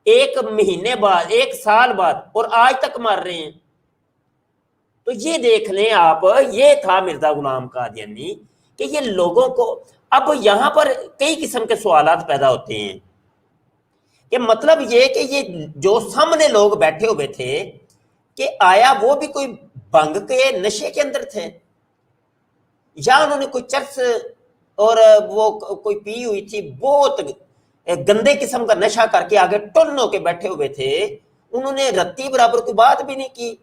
1 مہینے بعد, 1 سال بعد, اور آج تک مر رہے ہیں. تو یہ دیکھ لیں آپ, یہ تھا مرزا غلام قادیانی کہ یہ لوگوں کو. اب یہاں پر کئی قسم کے سوالات پیدا ہوتے ہیں کہ مطلب یہ کہ یہ جو سامنے لوگ بیٹھے ہوئے تھے کہ آیا وہ بھی کوئی بھنگ کے نشے کے اندر تھے, یا انہوں نے کوئی چرس اور وہ کوئی پی ہوئی تھی, بہت گندے قسم کا نشہ کر کے آگے ٹن ہو کے بیٹھے ہوئے تھے, انہوں نے رتی برابر کوئی بات بھی نہیں کی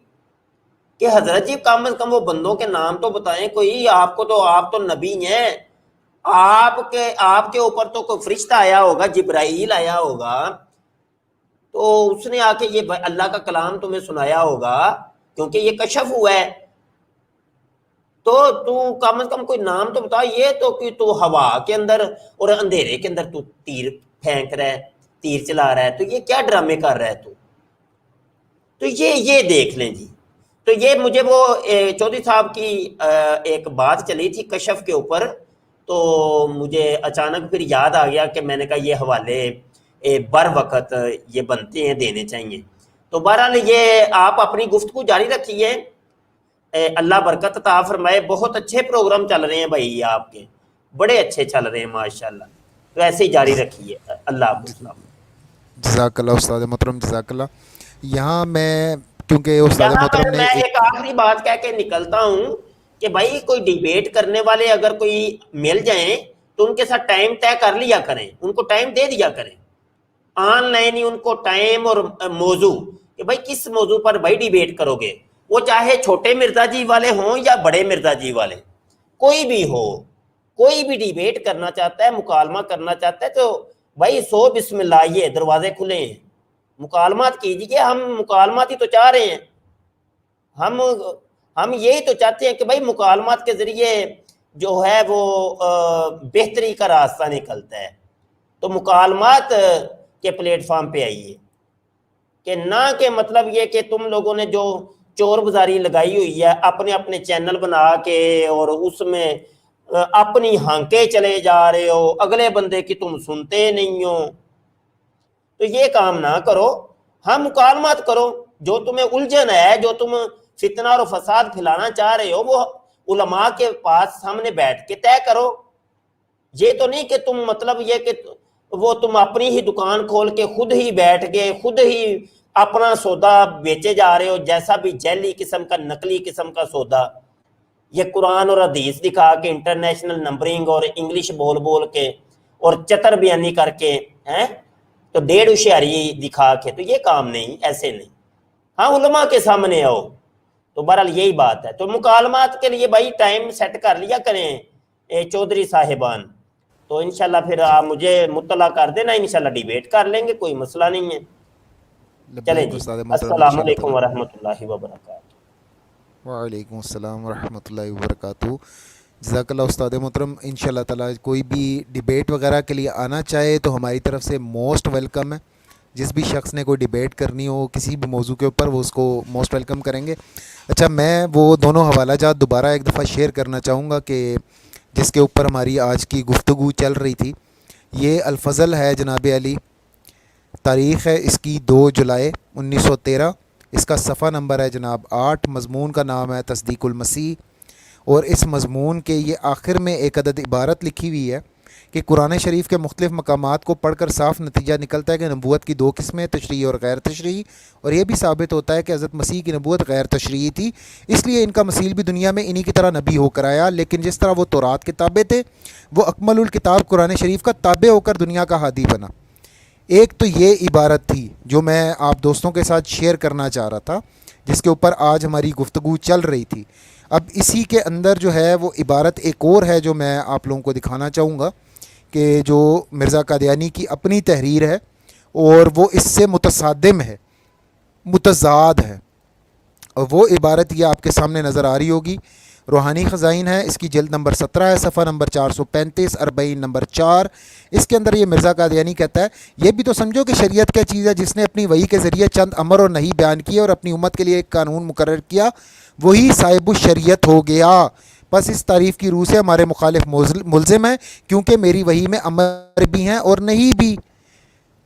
کہ حضرت جی کم از کم وہ بندوں کے نام تو بتائیں کوئی, آپ تو نبی ہیں, آپ کے اوپر تو کوئی فرشتہ آیا ہوگا, جبرائیل آیا ہوگا, تو اس نے آ کے یہ اللہ کا کلام تمہیں سنایا ہوگا کیونکہ یہ کشف ہوا ہے, تو کم از کم کوئی نام تو بتا. یہ تو کہ تو ہوا کے اندر اور اندھیرے کے اندر تو تیر پھینک رہا ہے, تیر چلا رہا ہے, تو یہ کیا ڈرامے کر رہا ہے تو یہ دیکھ لیں جی. تو یہ مجھے وہ چودھری صاحب کی ایک بات چلی تھی کشف کے اوپر, تو مجھے اچانک پھر یاد آ گیا کہ میں نے کہا یہ حوالے بر وقت یہ بنتے ہیں, دینے چاہیے. تو بہرحال یہ آپ اپنی گفتگو جاری رکھیے, اللہ برکت عطا فرمائے. بہت اچھے پروگرام چل رہے ہیں بھائی آپ کے, بڑے اچھے چل رہے ہیں ماشاءاللہ, تو ایسے ہی جاری رکھیے. اللہ حافظ. جزاک اللہ استاد محترم, جزاک اللہ. یہاں میں کیونکہ استاد محترم نے میں ایک آخری بات کہہ کے نکلتا ہوں کہ بھائی کوئی ڈیبیٹ کرنے والے اگر کوئی مل جائیں تو ان کے ساتھ ٹائم طے کر لیا کریں, ان کو ٹائم دے دیا کریں, آن لائن ہی ان کو ٹائم اور موضوع کہ بھائی کس موضوع پر بھائی ڈیبیٹ کرو گے, وہ چاہے چھوٹے مرزا جی والے ہوں یا بڑے مرزا جی والے, کوئی بھی ہو, کوئی بھی ڈیبیٹ کرنا چاہتا ہے, مکالمہ کرنا چاہتا ہے, تو بھائی بسم اللہ, یہ دروازے کھلے ہیں, مکالمات کیجیے. ہم مکالمات ہی تو چاہ رہے ہیں, ہم یہی تو چاہتے ہیں کہ بھائی مکالمات کے ذریعے جو ہے وہ بہتری کا راستہ نکلتا ہے. تو مکالمات کے پلیٹ فارم پہ آئیے, کہ نہ کہ مطلب یہ کہ تم لوگوں نے جو چور بازاری لگائی ہوئی ہے اپنے چینل بنا کے اور اس میں اپنی ہانکے چلے جا رہے ہو, اگلے بندے کی تم سنتے نہیں ہو, تو یہ کام نہ کرو. ہم مکالمات کرو, جو تمہیں الجھن ہے, جو تم فتنہ اور فساد پھیلانا چاہ رہے ہو, وہ علماء کے پاس سامنے بیٹھ کے طے کرو. یہ تو نہیں کہ تم مطلب یہ کہ وہ تم اپنی ہی دکان کھول کے خود ہی بیٹھ کے خود ہی اپنا سودا بیچے جا رہے ہو, جیسا بھی جیلی قسم کا نقلی قسم کا سودا. یہ قرآن اور حدیث دکھا کے انٹرنیشنل نمبرنگ اور انگلش بول بول کے اور چتر بیانی کر کے ہیں تو 1.5 ہوشیاری دکھا کے، تو یہ کام نہیں، ایسے نہیں. ہاں علماء کے سامنے آؤ. تو بہرحال یہی بات ہے. تو مکالمات کے لیے بھائی ٹائم سیٹ کر لیا کریں چودھری صاحبان. تو انشاءاللہ پھر آپ مجھے مطلع کر دینا، انشاءاللہ ڈیبیٹ کر لیں گے، کوئی مسئلہ نہیں ہے. چلیں جی، السلام علیکم ورحمۃ اللہ وبرکاتہ. وعلیکم السلام ورحمۃ اللہ وبرکاتہ. جزاک اللہ استاد محترم. ان شاء اللہ تعالیٰ کوئی بھی ڈیبیٹ وغیرہ کے لیے آنا چاہے تو ہماری طرف سے موسٹ ویلکم ہے. جس بھی شخص نے کوئی ڈیبیٹ کرنی ہو کسی بھی موضوع کے اوپر وہ اس کو موسٹ ویلکم کریں گے. اچھا، میں وہ دونوں حوالہ جات دوبارہ ایک دفعہ شیئر کرنا چاہوں گا کہ جس کے اوپر ہماری آج کی گفتگو چل رہی تھی. یہ الفضل ہے جناب علی، تاریخ ہے اس کی 2 جولائی 1913. اس کا صفحہ نمبر ہے جناب 8. مضمون کا نام ہے تصدیق المسیح. اور اس مضمون کے یہ آخر میں ایک عدد عبارت لکھی ہوئی ہے کہ قرآن شریف کے مختلف مقامات کو پڑھ کر صاف نتیجہ نکلتا ہے کہ نبوت کی 2 قسمیں، تشریعی اور غیر تشریعی. اور یہ بھی ثابت ہوتا ہے کہ حضرت مسیح کی نبوت غیر تشریعی تھی، اس لیے ان کا مسیل بھی دنیا میں انہی کی طرح نبی ہو کر آیا. لیکن جس طرح وہ تورات کے تابع تھے، وہ اکمل الکتاب قرآن شریف کا تابع ہو کر دنیا کا ہادی بنا. ایک تو یہ عبارت تھی جو میں آپ دوستوں کے ساتھ شیئر کرنا چاہ رہا تھا، جس کے اوپر آج ہماری گفتگو چل رہی تھی. اب اسی کے اندر جو ہے وہ عبارت ایک اور ہے جو میں آپ لوگوں کو دکھانا چاہوں گا کہ جو مرزا قادیانی کی اپنی تحریر ہے اور وہ اس سے متصادم ہے، متضاد ہے. اور وہ عبارت یہ آپ کے سامنے نظر آ رہی ہوگی. روحانی خزائن ہے، اس کی جلد نمبر 17 ہے، صفحہ نمبر 435، 40 نمبر 4. اس کے اندر یہ مرزا قادیانی کہتا ہے یہ بھی تو سمجھو کہ شریعت کیا چیز ہے. جس نے اپنی وحی کے ذریعے چند امر اور نہیں بیان کیے اور اپنی امت کے لیے ایک قانون مقرر کیا، وہی صاحب الشریعت ہو گیا. بس اس تعریف کی روح سے ہمارے مخالف ملزم ہیں، کیونکہ میری وحی میں امر بھی ہیں اور نہیں بھی.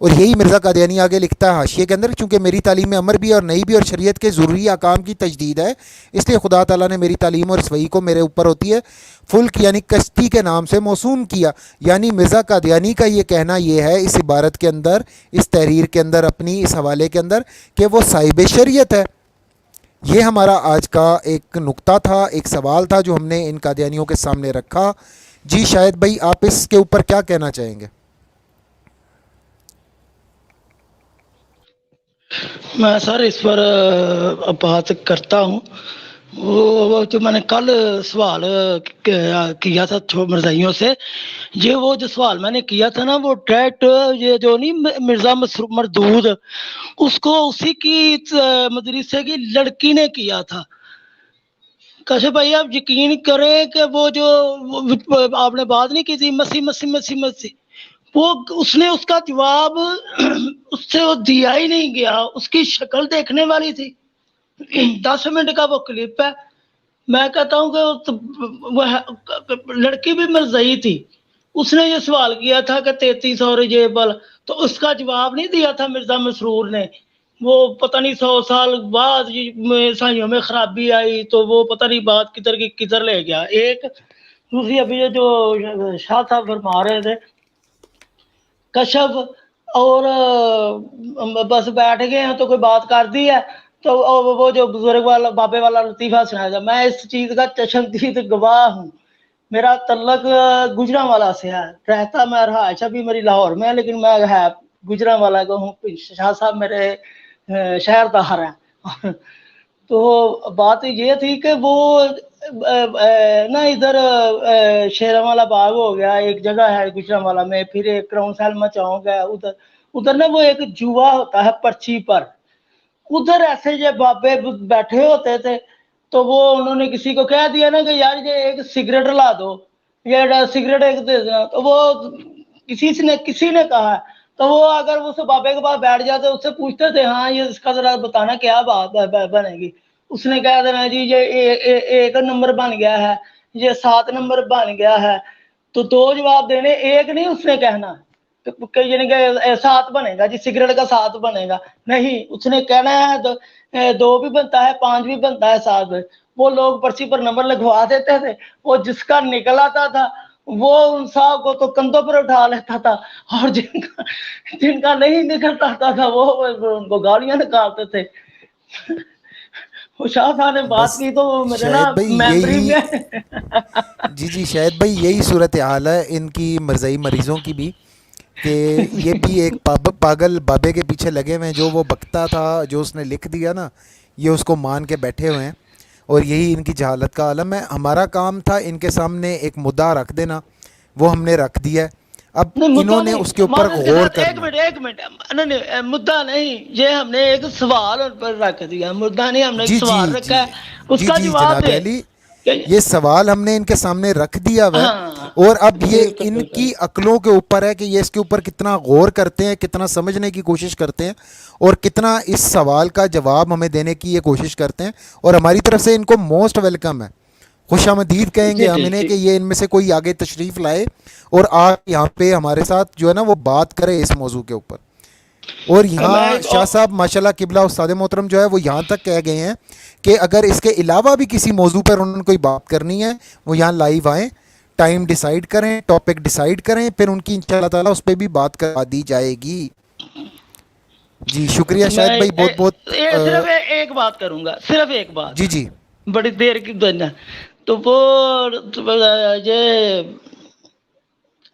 اور یہی مرزا قادیانی آگے لکھتا ہے حاشیے کے اندر، چونکہ میری تعلیم میں امر بھی اور نہیں بھی اور شریعت کے ضروری احکام کی تجدید ہے، اس لیے خدا تعالیٰ نے میری تعلیم اور اس وحی کو میرے اوپر ہوتی ہے فلک یعنی کشتی کے نام سے موسوم کیا. یعنی مرزا قادیانی کا یہ کہنا یہ ہے اس عبارت کے اندر، اس تحریر کے اندر، اپنی اس حوالے کے اندر، کہ وہ صاحب شریعت ہے. یہ ہمارا آج کا ایک نقطہ تھا، ایک سوال تھا جو ہم نے ان قادیانیوں کے سامنے رکھا. جی شاہد بھائی، آپ اس کے اوپر کیا کہنا چاہیں گے؟ میں سر اس پر بات کرتا ہوں. وہ جو میں نے کل سوال کیا تھا مرزائیوں سے، وہ جو سوال میں نے کیا تھا نا، وہ ڈائریکٹ یہ جو نہیں مرزا مردود، اس کو اسی کی مدرسے کی لڑکی نے کیا تھا. کاشف بھائی آپ یقین کریں کہ وہ جو آپ نے بات نہیں کی تھی مسیح مسیح مسیح مسیح، وہ اس نے اس کا جواب اس سے وہ دیا ہی نہیں گیا. اس کی شکل دیکھنے والی تھی. 10 منٹ کا وہ کلپ ہے. میں کہتا ہوں کہ وہ لڑکی بھی مرزائی تھی. اس نے یہ سوال کیا تھا کہ 33 اور یہ بل، تو اس کا جواب نہیں دیا تھا مرزا مسرور نے. وہ پتہ نہیں 100 سال بعد عیسائیوں میں خرابی آئی تو وہ پتہ نہیں بات کدھر کی کدھر لے گیا. ایک دوسری ابھی جو شاہ صاحب فرما رہے تھے کشف، اور بس بیٹھ گئے ہیں تو کوئی بات کر دی ہے تو وہ جو بزرگ والا بابے والا لطیفہ سنایا تھا، میں اس چیز کا چشمدید گواہ ہوں. میرا تعلق گجرانوالا سے ہے، رہتا میں رہائش ابھی میری لاہور میں ہے، لیکن میں ہے گجرانوالا کو ہوں. شاہ صاحب میرے شہر دار ہیں. تو بات یہ تھی کہ وہ نا ادھر شیروالا باغ ہو گیا، ایک جگہ ہے گجرانوالا میں، پھر ایک کراؤن سیلما چوک ہے، ادھر نا وہ ایک جوا ہوتا ہے پرچی پر. ادھر ایسے یہ بابے بیٹھے ہوتے تھے تو وہ انہوں نے کسی کو کہہ دیا نا کہ یار یہ ایک سگریٹ لا دو، یہ سگریٹ ایک دے دینا. تو وہ کسی نے کہا، تو وہ اگر اس بابے کے پاس بیٹھ جاتے اس سے پوچھتے تھے ہاں یہ اس کا ذرا بتانا کیا بات بنے گی. اس نے کہہ دینا جی یہ 1 نمبر بن گیا ہے، یہ 7 نمبر بن گیا ہے. تو 2 جواب دینے، ایک نہیں اس نے کہنا یعنی کہ 7 بنے گا جی، سگریٹ کا 7 بنے گا نہیں. اس نے کہنا ہے 2 بھی بنتا ہے، 5 بھی بنتا ہے، 7 بھی. وہ لوگ پرچی پر نمبر لگوا دیتے تھے. وہ جس کا نکل آتا تھا وہ ان صاحب کو تو کندھوں پر اٹھا لیتا تھا، اور جن کا نہیں نکلتا تھا وہ ان کو گالیاں نکالتے تھے. وہ شاہ صاحب نے بات بس کی تو میرے نا شاہد بھائی میموری یہی میں جی شاہد بھائی یہی صورت حال ہے ان کی مرضئی مریضوں کی بھی، کہ یہ بھی ایک پاگل بابے کے پیچھے لگے ہوئے ہیں، جو وہ بکتا تھا جو اس نے لکھ دیا نا یہ اس کو مان کے بیٹھے ہوئے ہیں، اور یہی ان کی جہالت کا عالم ہے۔ ہمارا کام تھا ان کے سامنے ایک مدعا رکھ دینا، وہ ہم نے رکھ دیا ہے، اب نہیں مدعا انہوں نے نہیں، اس کے اوپر معذرت کے غور ساتھ کرنا ہے۔ ایک منٹ نہیں نہیں مدعا نہیں، یہ ہم نے ایک سوال ان پر رکھ دیا، مدعا نہیں، ہم نے ایک جی جی سوال جی رکھا ہے، اس جی کا جی جواب جناب دے علی، کہ یہ سوال ہم نے ان کے سامنے رکھ دیا ہوا ہے، ہاں اور اب یہ بالکل ان بالکل کی عقلوں کے اوپر ہے کہ یہ اس کے اوپر کتنا غور کرتے ہیں، کتنا سمجھنے کی کوشش کرتے ہیں، اور کتنا اس سوال کا جواب ہمیں دینے کی یہ کوشش کرتے ہیں، اور ہماری طرف سے ان کو موسٹ ویلکم ہے، خوش آمدید کہیں جی گے ہم جی انہیں جی کہ یہ ان میں سے کوئی آگے تشریف لائے اور آپ یہاں پہ ہمارے ساتھ جو ہے نا وہ بات کرے اس موضوع کے اوپر۔ اور یہاں میں ایک شاہ صاحب ماشاءاللہ قبلہ استاد محترم جو ہے وہ یہاں تک کہہ گئے ہیں کہ اگر اس کے علاوہ بھی کسی موضوع پر انہوں نے کوئی بات کرنی ہے وہ یہاں لائیو آئیں، ٹائم ڈیسائیڈ کریں، ٹاپک ڈیسائیڈ کریں، پھر ان کی انشاءاللہ تعالیٰ اس پہ بھی بات کروا دی جائے گی۔ جی شکریہ شاہد میں بھائی، بہت بہت صرف ایک بات کروں گا، صرف ایک بات، جی جی بڑی دیر کی دنیا تو وہ یہ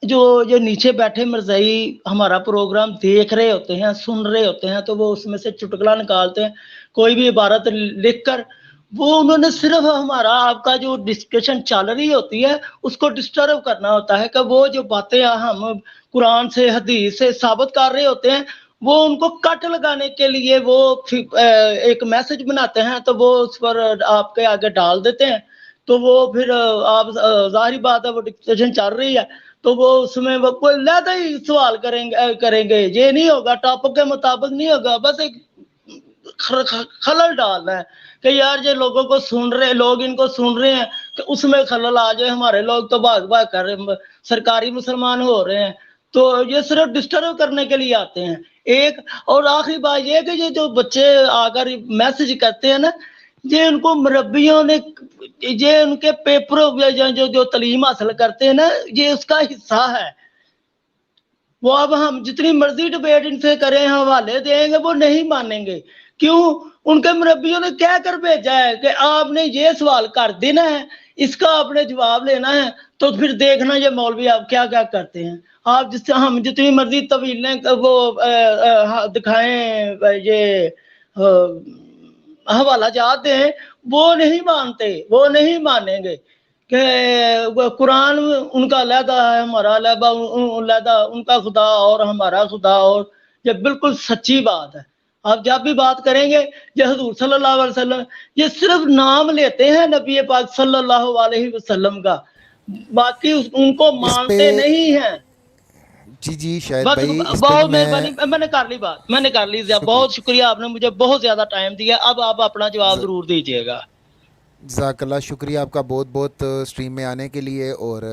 جو نیچے بیٹھے مرزائی ہمارا پروگرام دیکھ رہے ہوتے ہیں، سن رہے ہوتے ہیں، تو وہ اس میں سے چٹکلا نکالتے ہیں کوئی بھی عبارت لکھ کر، وہ انہوں نے صرف ہمارا آپ کا جو ڈسکشن چل رہی ہوتی ہے اس کو ڈسٹرب کرنا ہوتا ہے، کہ وہ جو باتیں ہم قرآن سے حدیث سے ثابت کر رہے ہوتے ہیں وہ ان کو کٹ لگانے کے لیے وہ ایک میسج بناتے ہیں، تو وہ اس پر آپ کے آگے ڈال دیتے ہیں، تو وہ پھر آپ ظاہری بات ہے وہ ڈسکشن چل رہی ہے تو وہ اس میں وہ کوئی علیحدہ ہی سوال کریں گے، یہ نہیں ہوگا، ٹاپک کے مطابق نہیں ہوگا، بس ایک خلل ڈالنا ہے کہ یار یہ لوگوں کو سن رہے، لوگ ان کو سن رہے ہیں کہ اس میں خلل آ جائے، ہمارے لوگ تو بھاگ بھاگ کر رہے سرکاری مسلمان ہو رہے ہیں، تو یہ صرف ڈسٹرب کرنے کے لیے آتے ہیں۔ ایک اور آخری بات یہ کہ یہ جو بچے آ کر میسج کرتے ہیں نا، یہ ان کو مربیوں نے، یہ ان کے پیپروں جو تعلیم حاصل کرتے ہیں نا یہ اس کا حصہ ہے، وہ اب ہم جتنی مرضی ڈبیٹ ان سے کریں، حوالے دیں گے وہ نہیں مانیں گے، کیوں؟ ان کے مربیوں نے کہہ کر بھیجا ہے کہ آپ نے یہ سوال کر دینا ہے، اس کا آپ نے جواب لینا ہے، تو پھر دیکھنا یہ مولوی آپ کیا کیا کرتے ہیں، آپ جس سے ہم جتنی مرضی طویلیں وہ دکھائیں، یہ حوالہ جات دیں، وہ نہیں مانتے، وہ نہیں مانیں گے کہ قرآن ان کا علیحدہ ہے، ہمارا علیحدہ، ان کا خدا اور ہمارا خدا، اور یہ بالکل سچی بات ہے۔ آپ جب بھی بات کریں گے یہ حضور صلی اللہ علیہ وسلم، یہ صرف نام لیتے ہیں نبی پاک صلی اللہ علیہ وسلم کا، باقی ان کو اس پہ مانتے نہیں ہیں۔ جی جی شاہد بس بھائی اس پہ بھی بہت میں مہربانی، میں نے کر لی بات، میں نے کر لی، شکریہ بہت شکریہ، آپ نے مجھے بہت زیادہ ٹائم دیا، اب آپ اپنا جواب ضرور دیجیے گا۔ جزاک اللہ، شکریہ آپ کا بہت بہت اسٹریم میں آنے کے لیے اور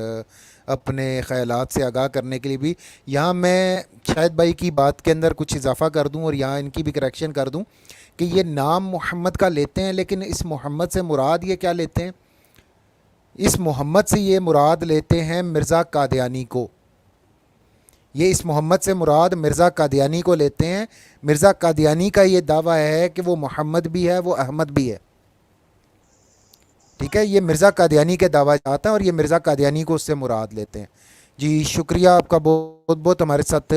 اپنے خیالات سے آگاہ کرنے کے لیے بھی۔ یہاں میں شاہد بھائی کی بات کے اندر کچھ اضافہ کر دوں اور یہاں ان کی بھی کریکشن کر دوں کہ یہ نام محمد کا لیتے ہیں، لیکن اس محمد سے مراد یہ کیا لیتے ہیں؟ اس محمد سے یہ مراد لیتے ہیں مرزا قادیانی کو، یہ اس محمد سے مراد مرزا قادیانی کو لیتے ہیں۔ مرزا قادیانی کا یہ دعویٰ ہے کہ وہ محمد بھی ہے، وہ احمد بھی ہے، ٹھیک ہے، یہ مرزا قادیانی کے دعویٰ جاتا ہے اور یہ مرزا قادیانی کو اس سے مراد لیتے ہیں۔ جی شکریہ آپ کا بہت بہت ہمارے ساتھ۔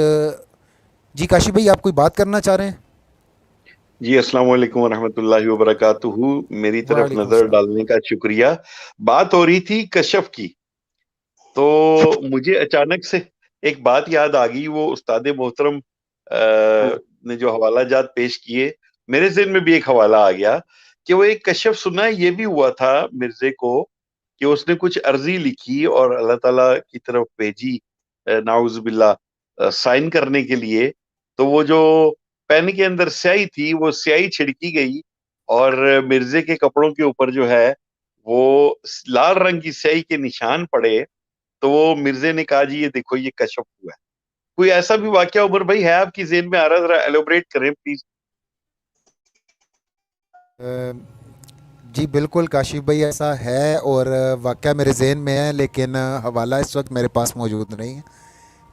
جی کاشی بھائی آپ کوئی بات کرنا چاہ رہے ہیں؟ جی السلام علیکم ورحمۃ اللہ وبرکاتہ، میری طرف وعلیکم نظر السلام۔ ڈالنے کا شکریہ۔ بات ہو رہی تھی کشف کی، تو مجھے اچانک سے ایک بات یاد آ گئی، وہ استاد محترم نے جو حوالہ جات پیش کیے، میرے ذہن میں بھی ایک حوالہ آ گیا کہ وہ ایک کشف سنا ہے، یہ بھی ہوا تھا مرزے کو کہ اس نے کچھ عرضی لکھی اور اللہ تعالیٰ کی طرف بھیجی، نعوذ باللہ، سائن کرنے کے لیے، تو وہ جو پین کے اندر سیاہی تھی وہ سیاہی چھڑکی گئی اور مرزے کے کپڑوں کے اوپر جو ہے وہ لال رنگ کی سیاہی کے نشان پڑے، تو وہ مرزے نے کہا جی یہ دیکھو یہ کشف ہوا ہے۔ کوئی ایسا بھی واقعہ عمر بھائی ہے آپ کی ذہن میں آ رہا؟ ذرا ایلوبریٹ کریں پلیز۔ جی بالکل کاشف بھائی ایسا ہے، اور واقعہ میرے ذہن میں ہے، لیکن حوالہ اس وقت میرے پاس موجود نہیں ہے،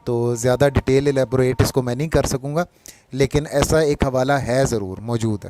تو زیادہ ڈیٹیل ایلیبوریٹ اس کو میں نہیں کر سکوں گا، لیکن ایسا ایک حوالہ ہے، ضرور موجود ہے۔